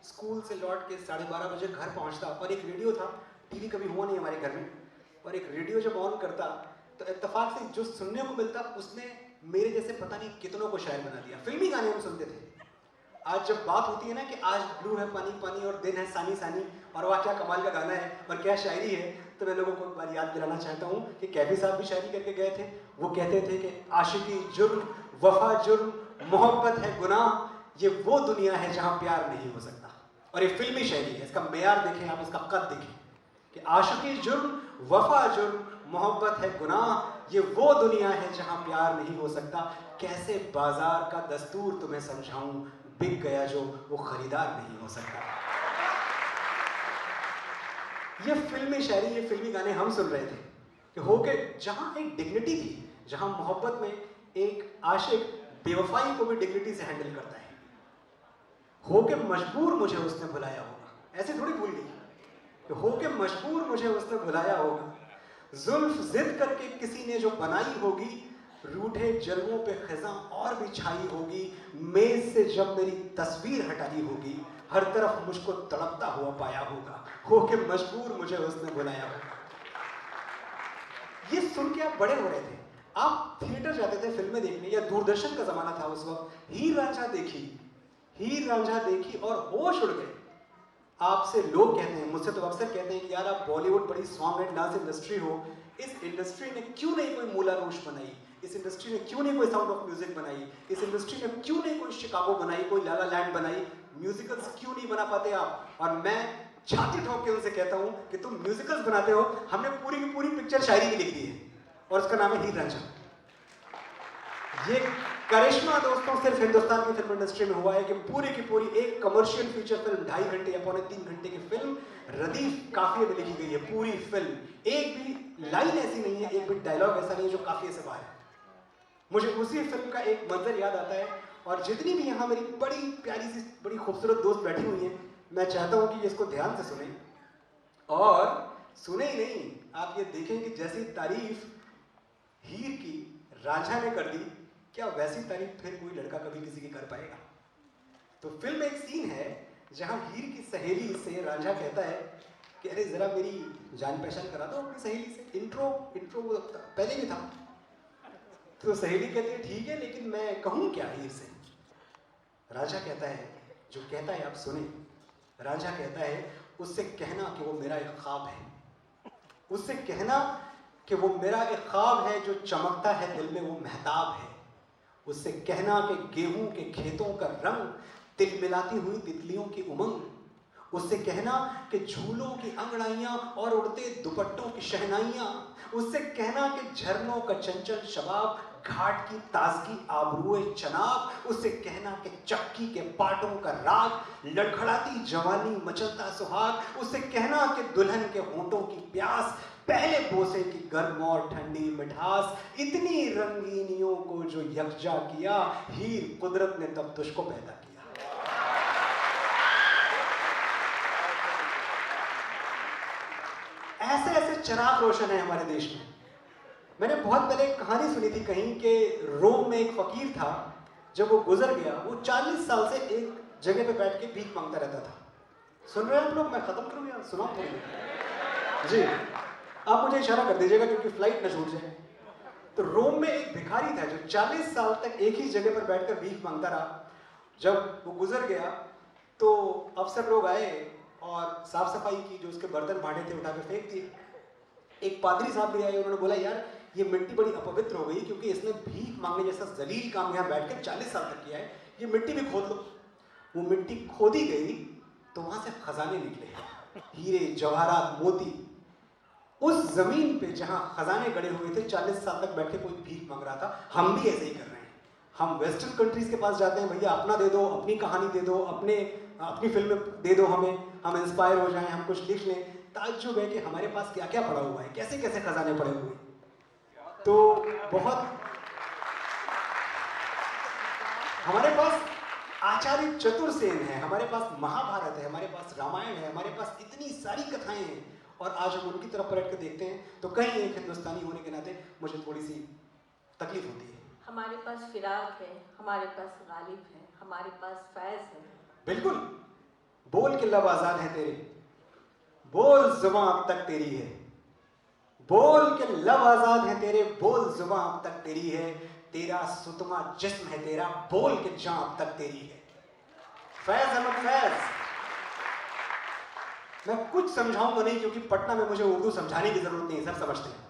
स्कूल से लौट के 12:30 बजे घर पहुंचता और एक रेडियो था, टीवी कभी हुआ नहीं हमारे घर में, और एक रेडियो जब ऑन करता तो इत्तेफाक से जो सुनने को मिलता उसने मेरे जैसे पता नहीं कितनों को शायर बना दिया। फिल्मी गाने हम सुनते थे। आज जब बात होती है ना कि आज ब्लू है पानी पानी और दिन है सानी सानी और वाह क्या कमाल का गाना है और क्या शायरी है, तो मैं लोगों को एक बार याद दिलाना चाहता हूँ कि कैफी साहब भी शायरी करके गए थे। वो कहते थे कि आशिकी जुर्म, वफा जुर्म, मोहब्बत है गुनाह, ये वो दुनिया है जहाँ प्यार नहीं हो सकता। और ये फिल्मी शायरी है, इसका मेयार देखें आप, इसका कद देखें कि आशिकी जुर्म, वफा जुर्म, मोहब्बत है गुनाह, ये वो दुनिया है जहाँ प्यार नहीं हो सकता। कैसे बाजार का दस्तूर तुम्हें समझाऊं, बिक गया जो वो खरीदार नहीं हो सकता। ये फिल्मी शायरी, ये फिल्मी गाने हम सुन रहे थे कि होके जहाँ एक डिग्निटी थी, जहाँ मोहब्बत में एक आशिक बेवफाई को भी डिग्निटी से हैंडल करता है, होके मजबूर मुझे उसने बुलाया होगा, ऐसे थोड़ी भूल गई कि होके मजबूर मुझे उसने बुलाया होगा, जुल्फ जिद करके किसी ने जो बनाई होगी, रूठे जलवों पे खिज़ां और भी छाई होगी, मेज से जब मेरी तस्वीर हटाई होगी, हर तरफ मुझको तड़पता हुआ पाया होगा, होके मजबूर मुझे उसने बुलाया होगा। ये सुन के आप बड़े हो रहे थे, आप थिएटर जाते थे फिल्में देखने, या दूरदर्शन का जमाना था उस वक्त, हीर रांझा देखी, हीर रांझा देखी और होश उड़ गए। आपसे लोग कहते हैं, मुझसे तो अक्सर कहते हैं कि यार आप बॉलीवुड बड़ी सॉन्ग एंड डांस इंडस्ट्री हो, इस इंडस्ट्री ने क्यों नहीं कोई मूला रूज बनाई, इस इंडस्ट्री ने क्यों नहीं कोई साउंड ऑफ म्यूजिक बनाई, इस इंडस्ट्री ने क्यों नहीं कोई शिकागो बनाई, कोई लाला लैंड बनाई, म्यूजिकल्स क्यों नहीं बना पाते आप। और मैं छाती ठोक के उनसे कहता हूं कि तुम म्यूजिकल्स बनाते हो, हमने पूरी की पूरी पिक्चर शायरी की लिख दी है और उसका नाम है हीर रांझा। ये करिश्मा दोस्तों सिर्फ हिंदुस्तान की फिल्म इंडस्ट्री में हुआ है कि पूरी की पूरी एक कमर्शियल फीचर फिल्म 2.5 घंटे या 2.25 घंटे की फिल्म रदीफ काफिये में लिखी गई है। पूरी फिल्म, एक भी लाइन ऐसी नहीं है, एक भी डायलॉग ऐसा नहीं है जो काफिये से बाहर है। मुझे उसी फिल्म का एक मंजर याद आता है, और जितनी भी यहाँ मेरी बड़ी प्यारी सी बड़ी खूबसूरत दोस्त बैठी हुई हैं, मैं चाहता हूँ कि इसको ध्यान से सुने, और सुने ही नहीं, आप ये देखें कि जैसी तारीफ हीर की रांझा ने कर दी, क्या वैसी तारीफ फिर कोई लड़का कभी किसी की कर पाएगा। तो फिल्म में एक सीन है जहां हीर की सहेली से रांझा कहता है कि अरे जरा मेरी जान पहचान करा दो अपनी सहेली से, इंट्रो पहले भी था। तो सहेली कहती है ठीक है, लेकिन मैं कहूं क्या हीर से। रांझा कहता है, जो कहता है आप सुने, रांझा कहता है उससे कहना कि वो मेरा एक ख्वाब है, उससे कहना कि वो मेरा एक ख्वाब है जो चमकता है दिल में, वो महताब है। उससे कहना कि गेहूं के खेतों का रंग, तिल मिलाती हुई तितलियों की उमंग। उससे कहना कि झूलों की अंगड़ाइयां और उड़ते दुपट्टों की शहनाइयां। उससे कहना कि झरनों का चंचल शबाब, घाट की ताजगी आबरूए चनाब। उससे कहना कि चक्की के पाटों का राग, लड़खड़ाती जवानी मचलता सुहाग। उससे कहना कि दुल्हन के होंठों की प्यास, पहले बोसे की गर्म और ठंडी मिठास, इतनी रंगीनियों को जो यकजा किया, हीर कुदरत ने तब तुझको पैदा किया। ऐसे ऐसे चिराग रोशन है हमारे देश में। मैंने बहुत पहले एक कहानी सुनी थी कहीं कि रोम में एक फकीर था, जब वो गुजर गया, वो 40 साल से एक जगह पे बैठ के भीख मांगता रहता था। सुन रहे हैं आप लोग? मैं खत्म करूं या सुनाऊं थोड़ी? जी, आप मुझे इशारा कर दीजिएगा क्योंकि फ्लाइट न छूट जाए। तो रोम में एक भिखारी था जो 40 साल तक एक ही जगह पर बैठकर भीख मांगता रहा। जब वो गुजर गया तो अफसर लोग आए और साफ सफाई की, जो उसके बर्तन भांडे थे उठा के फेंक दिए। एक पादरी साहब भी आए, उन्होंने बोला यार ये मिट्टी बड़ी अपवित्र हो गई क्योंकि इसने भीख मांगने जैसा जलील काम यहाँ बैठकर 40 साल तक किया है, ये मिट्टी भी खोद लो। वो मिट्टी खोदी गई तो वहां से खजाने निकले, हीरे जवाहरात मोती। उस जमीन पे जहां खजाने गड़े हुए थे, 40 साल तक बैठे कोई भीख मांग रहा था। हम भी ऐसे ही कर रहे हैं। हम वेस्टर्न कंट्रीज के पास जाते हैं, भैया अपना दे दो, अपनी कहानी दे दो, अपनी फिल्म दे दो हमें, हम इंस्पायर हो जाएं, हम कुछ लिख लें। ताज्जुब है कि हमारे पास क्या क्या पड़ा हुआ है, कैसे कैसे खजाने पड़े हुए हैं। तो बहुत हमारे पास आचार्य चतुर्सेन है, हमारे पास महाभारत है, हमारे पास रामायण है, हमारे पास इतनी सारी कथाएं हैं, और आज हम उनकी तरफ पलट के देखते हैं तो कहीं एक हिंदुस्तानी होने के नाते मुझे थोड़ी सी तकलीफ होती है। हमारे पास फिराक है, हमारे पास गालिब है, हमारे पास फैज है। बिल्कुल, बोल के लब आजाद है तेरे, बोल जुबां अब तक तेरी है, बोल के लब आजाद है तेरे, बोल जुबां अब तक तेरी है, तेरा सुतमा जिस्म है तेरा, बोल के जान अब तक तेरी है। फैज अहमद फैज। मैं कुछ समझाऊंगा नहीं क्योंकि पटना में मुझे उर्दू समझाने की जरूरत नहीं, सब समझते हैं।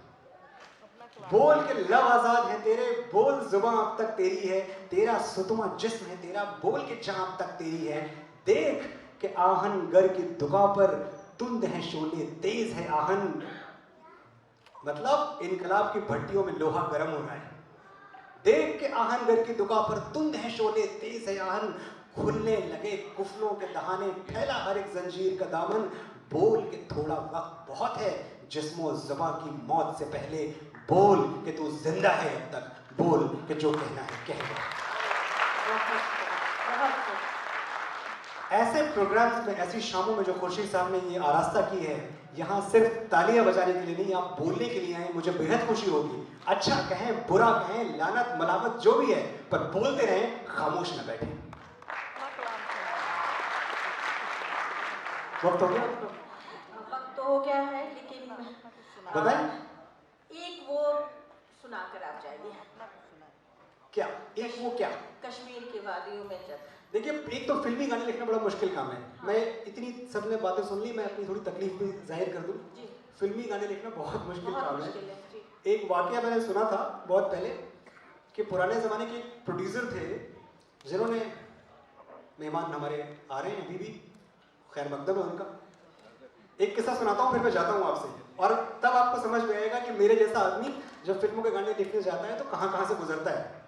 बोल के लब आजाद है तेरे, बोल जुबां अब तक तेरी है, तेरा सुतमा जिस्म है तेरा, बोल के जान अब तक तेरी है। देख के आहन गर की दुका पर तुंद है शोले, तेज है आहन। मतलब इनकलाब की भट्टियों में लोहा गर्म हो रहा है। देख के आहन गर की दुका पर तुंद है शोले, तेज है आहन। खुलने लगे कुफलों के दहाने, फैला हर एक जंजीर का दामन। बोल के थोड़ा वक्त बहुत है, जिस्मो ज़ुबां की मौत से पहले। बोल के तू जिंदा है अब तक, बोल के जो कहना है कह दे। ऐसे प्रोग्राम्स में, ऐसी शामों में जो खुर्शीद साहब ने ये आरास्ता की है, यहाँ सिर्फ तालियां बजाने के लिए नहीं, आप बोलने के लिए आए, मुझे बेहद खुशी होगी। अच्छा कहें, बुरा कहें, लानत मलामत जो भी है, पर बोलते रहें, खामोश न बैठे। वक्त हो गया? वक्त तो हो गया है, लेकिन बताएं। एक वो सुनाकर आप जाइए। क्या? एक वो क्या? कश्मीर की वादियों में जब, देखिए, एक तो फिल्मी गाने लिखना बड़ा मुश्किल काम है। मैं इतनी सबने बातें सुन ली, मैं अपनी थोड़ी तकलीफ भी जाहिर कर दूं। फिल्मी गाने लिखना बहुत मुश्किल काम है। एक वाकया मैंने सुना था बहुत पहले कि पुराने ज़माने के प्रोड्यूसर थे जिन्होंने, मेहमान हमारे आ रहे हैं अभी भी, खैर मकदम है उनका। एक किस्सा सुनाता हूँ फिर मैं जाता हूँ आपसे, और तब आपको समझ में आएगा कि मेरे जैसा आदमी जब फिल्मों के गाने लिखने जाता है तो कहाँ कहाँ से गुजरता है।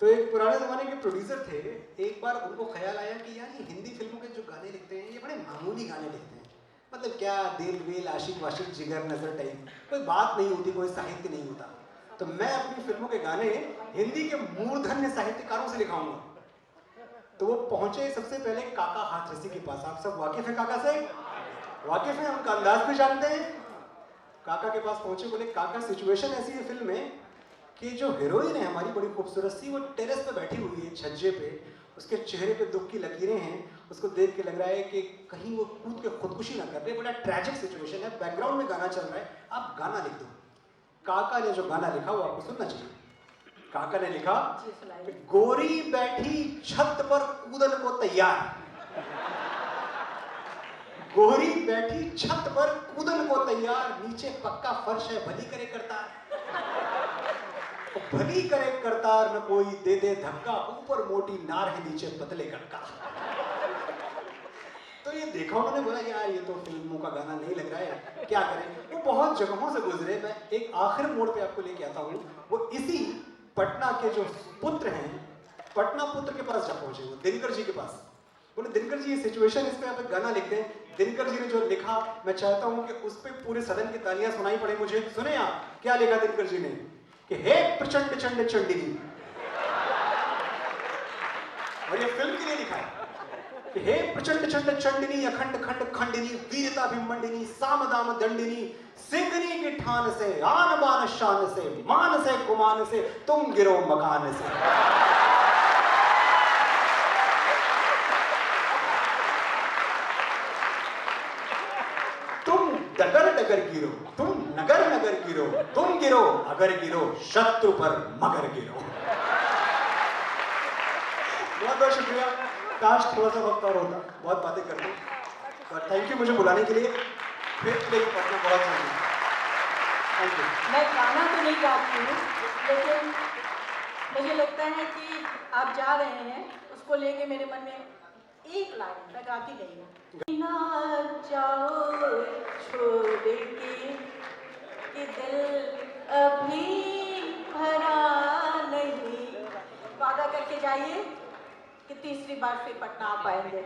तो एक पुराने ज़माने के प्रोड्यूसर थे, एक बार उनको ख्याल आया कि यार ये हिंदी फिल्मों के जो गाने लिखते हैं ये बड़े मामूली गाने लिखते हैं, मतलब क्या दिल वेल आशिक वाशिक जिगर नजर टाइप, कोई बात नहीं होती, कोई साहित्य नहीं होता। तो मैं अपनी फिल्मों के गाने हिंदी के मूर्धन्य साहित्यकारों से लिखाऊंगा। तो वो पहुंचे सबसे पहले काका हाथरसी के पास। आप सब वाकिफ हैं काका से? वाकिफ हैं, उनका अंदाज भी जानते हैं। काका के पास पहुंचे, बोले काका सिचुएशन ऐसी है फिल्म में कि जो हीरोइन है हमारी बड़ी खूबसूरत सी, वो टेरेस पे बैठी हुई है छज्जे पे, उसके चेहरे पे दुख की लकीरें हैं, उसको देख के लग रहा है कि कहीं वो कूद के खुदकुशी ना कर ले। बड़ा ट्रैजिक सिचुएशन है, बैकग्राउंड में गाना चल रहा है, आप गाना लिख दो। काका ने जो गाना लिखा वो आपको सुनना चाहिए। काका ने लिखा, गोरी बैठी छत पर कूदन को तैयार, गोरी बैठी छत पर कूदन को तैयार, नीचे पक्का फर्श है भली करे करतार, भली करे करतार न कोई दे दे धक्का, ऊपर मोटी नार है नीचे पतले कटका। तो ये देखा उन्होंने, बोला यार ये तो फिल्मों का गाना नहीं लग रहा है, क्या करें। वो बहुत जगहों से गुजरे, मैं एक आखिर मोड़ पे आपको लेके आता हूँ। वो इसी पटना के जो पुत्र हैं, पटना पुत्र के पास जा पहुंचे, वो दिनकर जी के पास। बोले दिनकर जी ये सिचुएशन, इस पे आप एक गाना लिख दें। दिनकर जी ने जो लिखा, मैं चाहता हूं कि उस पे पूरे सदन की तालियां सुनाई पड़े मुझे। सुने आप क्या लिखा दिनकर जी ने कि हे प्रचंड चंड चंडिनी, और ये फिल्म के लिए लिखा है कि हे प्रचंड चंड चंडिनी, अखंड खंड खंडिनी, वीरता भिमंडिनी, साम दाम दंडिनी, सिंगनी की ठान से, आन बान शान से, मान से गुमान से, तुम गिरो मकान से। तुम डगर डगर गिरो, तुम नगर नगर गिरो, तुम गिरो अगर गिरो, शत्रु पर मगर गिरो। बहुत बहुत शुक्रिया। काश थोड़ा सा वक्त और होता, बहुत बातें करते, और थैंक यू मुझे बुलाने के लिए। फिर प्ले करना बहुत जरूरी। Thank you. मैं गाना तो नहीं गाती हूँ, लेकिन मुझे लगता है कि आप जा रहे हैं, उसको लेके मेरे मन में एक लाइन मैं गाती गई हूँ। ना जाओ छोड़ के कि दिल अभी भरा नहीं, वादा करके जाइए कि तीसरी बार फिर पटना आ पाएंगे।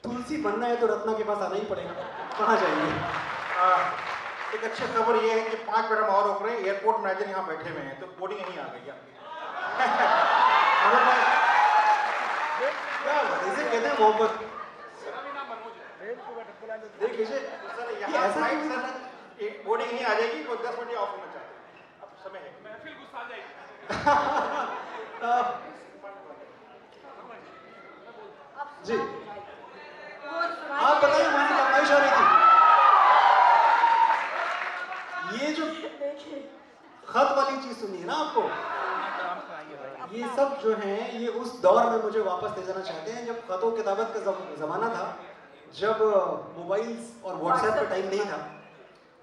तुलसी बनना है तो रत्ना के पास आना ही पड़ेगा, कहाँ जाएंगे। एक अच्छी खबर ये है कि 5 मिनट और रोक रहे हैं, एयरपोर्ट मैनेजर यहाँ बैठे हुए हैं, तो बोर्डिंग यहीं आ गई आपकी। क्या बात है, इसे कहते हैं मोहब्बत। देख लीजिए सर ये यहाँ ऐसा फ्लाइट क्यों? सर एक बोर्डिंग यहीं आ जाएगी, कोई 10 मिनट ऑफ होना चाहते हैं, अब समय है। महफिल गुस्सा जाएगी। जी वो सुनाइए। आप बताइए, वहां से फरमाइश आ रही थी। ये जो देखिए, खत वाली चीज सुनी है ना आपको, ये सब जो है ये उस दौर में मुझे वापस ले जाना चाहते हैं जब खतों किताबत का जमाना था, जब मोबाइल्स और व्हाट्सएप का टाइम नहीं था।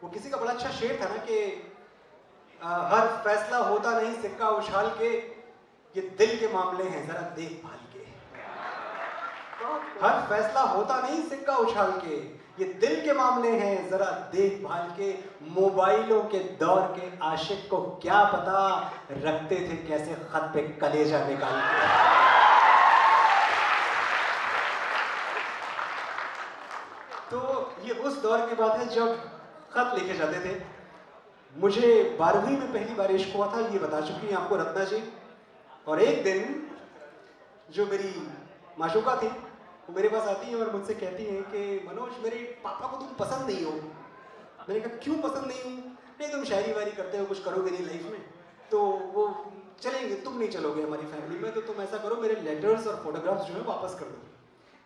वो किसी का बड़ा अच्छा शेर था ना कि हर फैसला होता नहीं सिक्का उछाल के, ये दिल के मामले हैं जरा देखभाल के। हर फैसला होता नहीं सिक्का उछाल के, ये दिल के मामले हैं जरा देखभाल के। मोबाइलों के दौर के आशिक को क्या पता रखते थे कैसे खत पे कलेजा निकाल के। तो ये उस दौर की बात है जब खत लिखे जाते थे। मुझे 12वीं में पहली बार इश्क हुआ था, ये बता चुकी हैं आपको रत्ना जी। और एक दिन जो मेरी माशूका थी वो मेरे पास आती है और मुझसे कहती है कि मनोज मेरे पापा को तुम पसंद नहीं हो। मैंने कहा क्यों पसंद नहीं हूँ? नहीं तुम शायरी वायरी करते हो, कुछ करोगे नहीं लाइफ में, तो वो चलेंगे, तुम नहीं चलोगे हमारी फैमिली में, तो तुम ऐसा करो मेरे लेटर्स और फोटोग्राफ्स जो है वापस कर दो।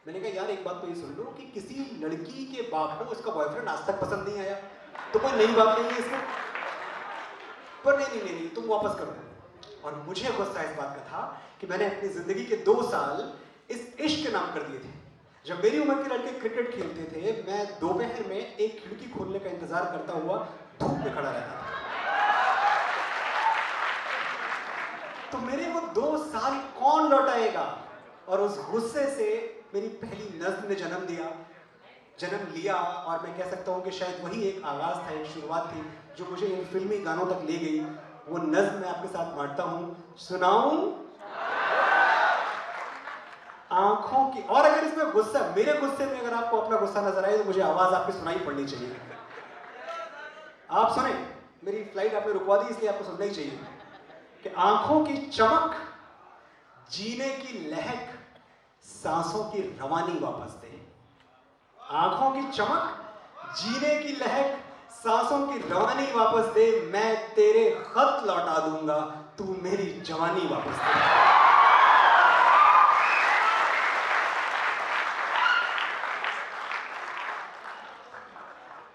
मैंने कहा यार एक बात तो ये सुन लो कि किसी लड़की के बाप को उसका बॉयफ्रेंड आज तक पसंद नहीं आया, तो कोई नई बात नहीं है इसमें। पर नहीं तुम वापस कर दो। और मुझे गुस्सा इस बात का था कि मैंने अपनी जिंदगी के 2 साल इस इश्क के नाम कर दिए थे। जब मेरी उम्र के लड़के क्रिकेट खेलते थे, मैं दोपहर में एक खिड़की खोलने का इंतजार करता हुआ धूप में खड़ा रहता था। तो मेरे वो 2 साल कौन लौटाएगा? और उस गुस्से से मेरी पहली नज्म ने जन्म लिया। और मैं कह सकता हूं कि शायद वही एक आगाज था, एक शुरुआत थी जो मुझे इन फिल्मी गानों तक ले गई। वो नज्म मैं आपके साथ बांटता हूं, सुनाऊं आंखों की। और अगर इसमें गुस्सा, मेरे गुस्से में अगर आपको अपना गुस्सा नजर आए तो मुझे आवाज आपकी सुनाई पड़नी चाहिए। आप सुने, मेरी फ्लाइट आपने रुकवा दी इसलिए आपको सुनना ही चाहिए कि आंखों की चमक, जीने की लहक, सांसों की रवानी वापस दे। आंखों की चमक, जीने की लहक, सांसों की रवानी वापस दे। मैं तेरे खत लौटा दूंगा, तू मेरी जवानी वापस दे।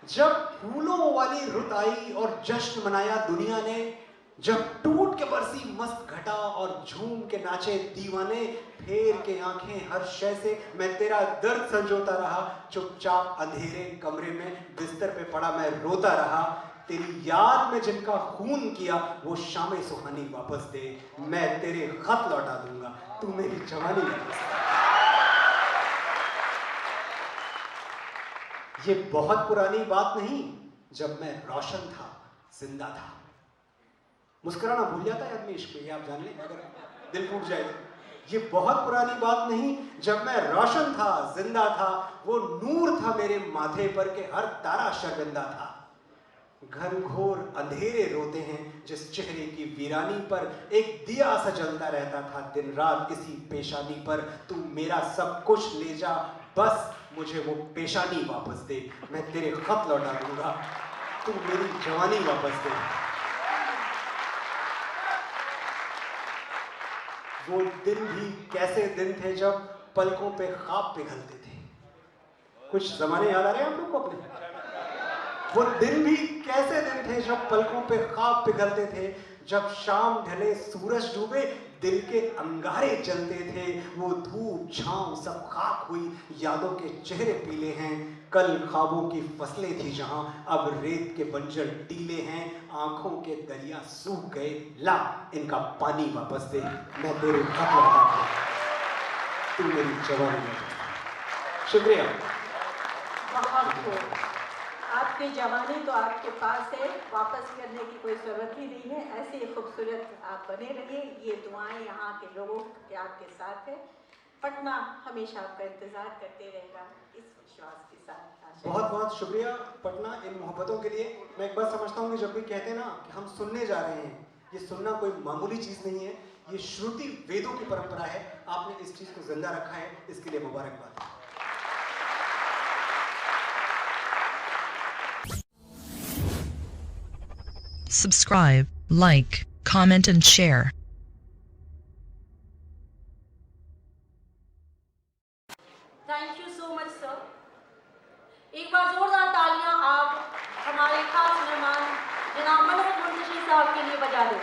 जब फूलों वाली रुत आई और जश्न मनाया दुनिया ने, जब टूट के बरसी मस्त घटा और झूम के नाचे दीवाने, फेर के आंखें हर शय से मैं तेरा दर्द संजोता रहा। चुपचाप अंधेरे कमरे में बिस्तर पे पड़ा मैं रोता रहा। तेरी याद में जिनका खून किया वो शामें सुहानी वापस दे। मैं तेरे खत लौटा दूंगा, तू मेरी जवानी वापस दे। ये बहुत पुरानी बात नहीं, जब मैं रोशन था, जिंदा था। मुस्कुराना भूल जाता है आदमी इश्क में, ये आप जान लें, अगर दिल टूट जाए। ये बहुत पुरानी बात नहीं, जब मैं रोशन था, जिंदा था, वो नूर था मेरे माथे पर के हर तारा शर्मिंदा था। घनघोर अंधेरे रोते हैं जिस चेहरे की वीरानी पर एक दिया सा जलता रहता था दिन रात इसी पेशानी पर। तू मेरा सब कुछ ले जा, बस मुझे वो पेशानी वापस दे, मैं तेरे खत लौटा दूंगा, तू मेरी जवानी वापस दे। वो दिन भी कैसे दिन थे जब पलकों पे ख्वाब पिघलते थे। कुछ जमाने याद आ रहे हैं आप लोग को अपने? वो दिन भी कैसे दिन थे जब पलकों पे ख्वाब पिघलते थे, जब शाम ढले सूरज डूबे दिल के अंगारे जलते थे। वो धूप छांव सब खाक हुई, यादों के चेहरे पीले हैं। कल ख्वाबों की फसलें थी जहां, अब रेत के बंजर टीले हैं। आंखों के दरिया सूख गए, ला इनका पानी वापस दे, मैं तेरे खत लौटा दूं, तू मेरी जवानी वापस दे। शुक्रिया। बहुत खूब। आपकी जवानी तो आपके पास है, वापस करने की कोई ज़रूरत ही नहीं है। ऐसे ही खूबसूरत आप बने रहिए, ये दुआएं यहाँ के लोगों के आपके साथ है। पटना हमेशा आपका इंतज़ार करते रहेगा, इस विश्वास के साथ। बहुत बहुत शुक्रिया पटना इन मोहब्बतों के लिए। मैं एक बात समझता हूँ कि जब भी कहते हैं ना कि हम सुनने जा रहे हैं, ये सुनना कोई मामूली चीज़ नहीं है, ये श्रुति वेदों की परंपरा है। आपने इस चीज़ को जिंदा रखा है, इसके लिए मुबारकबाद। Subscribe, like, comment and share. Thank you so much sir. एक बार जोरदार तालियां आप हमारे खास मेहमान जनाब मनोहर मुंतशी साहब के लिए बजा दें।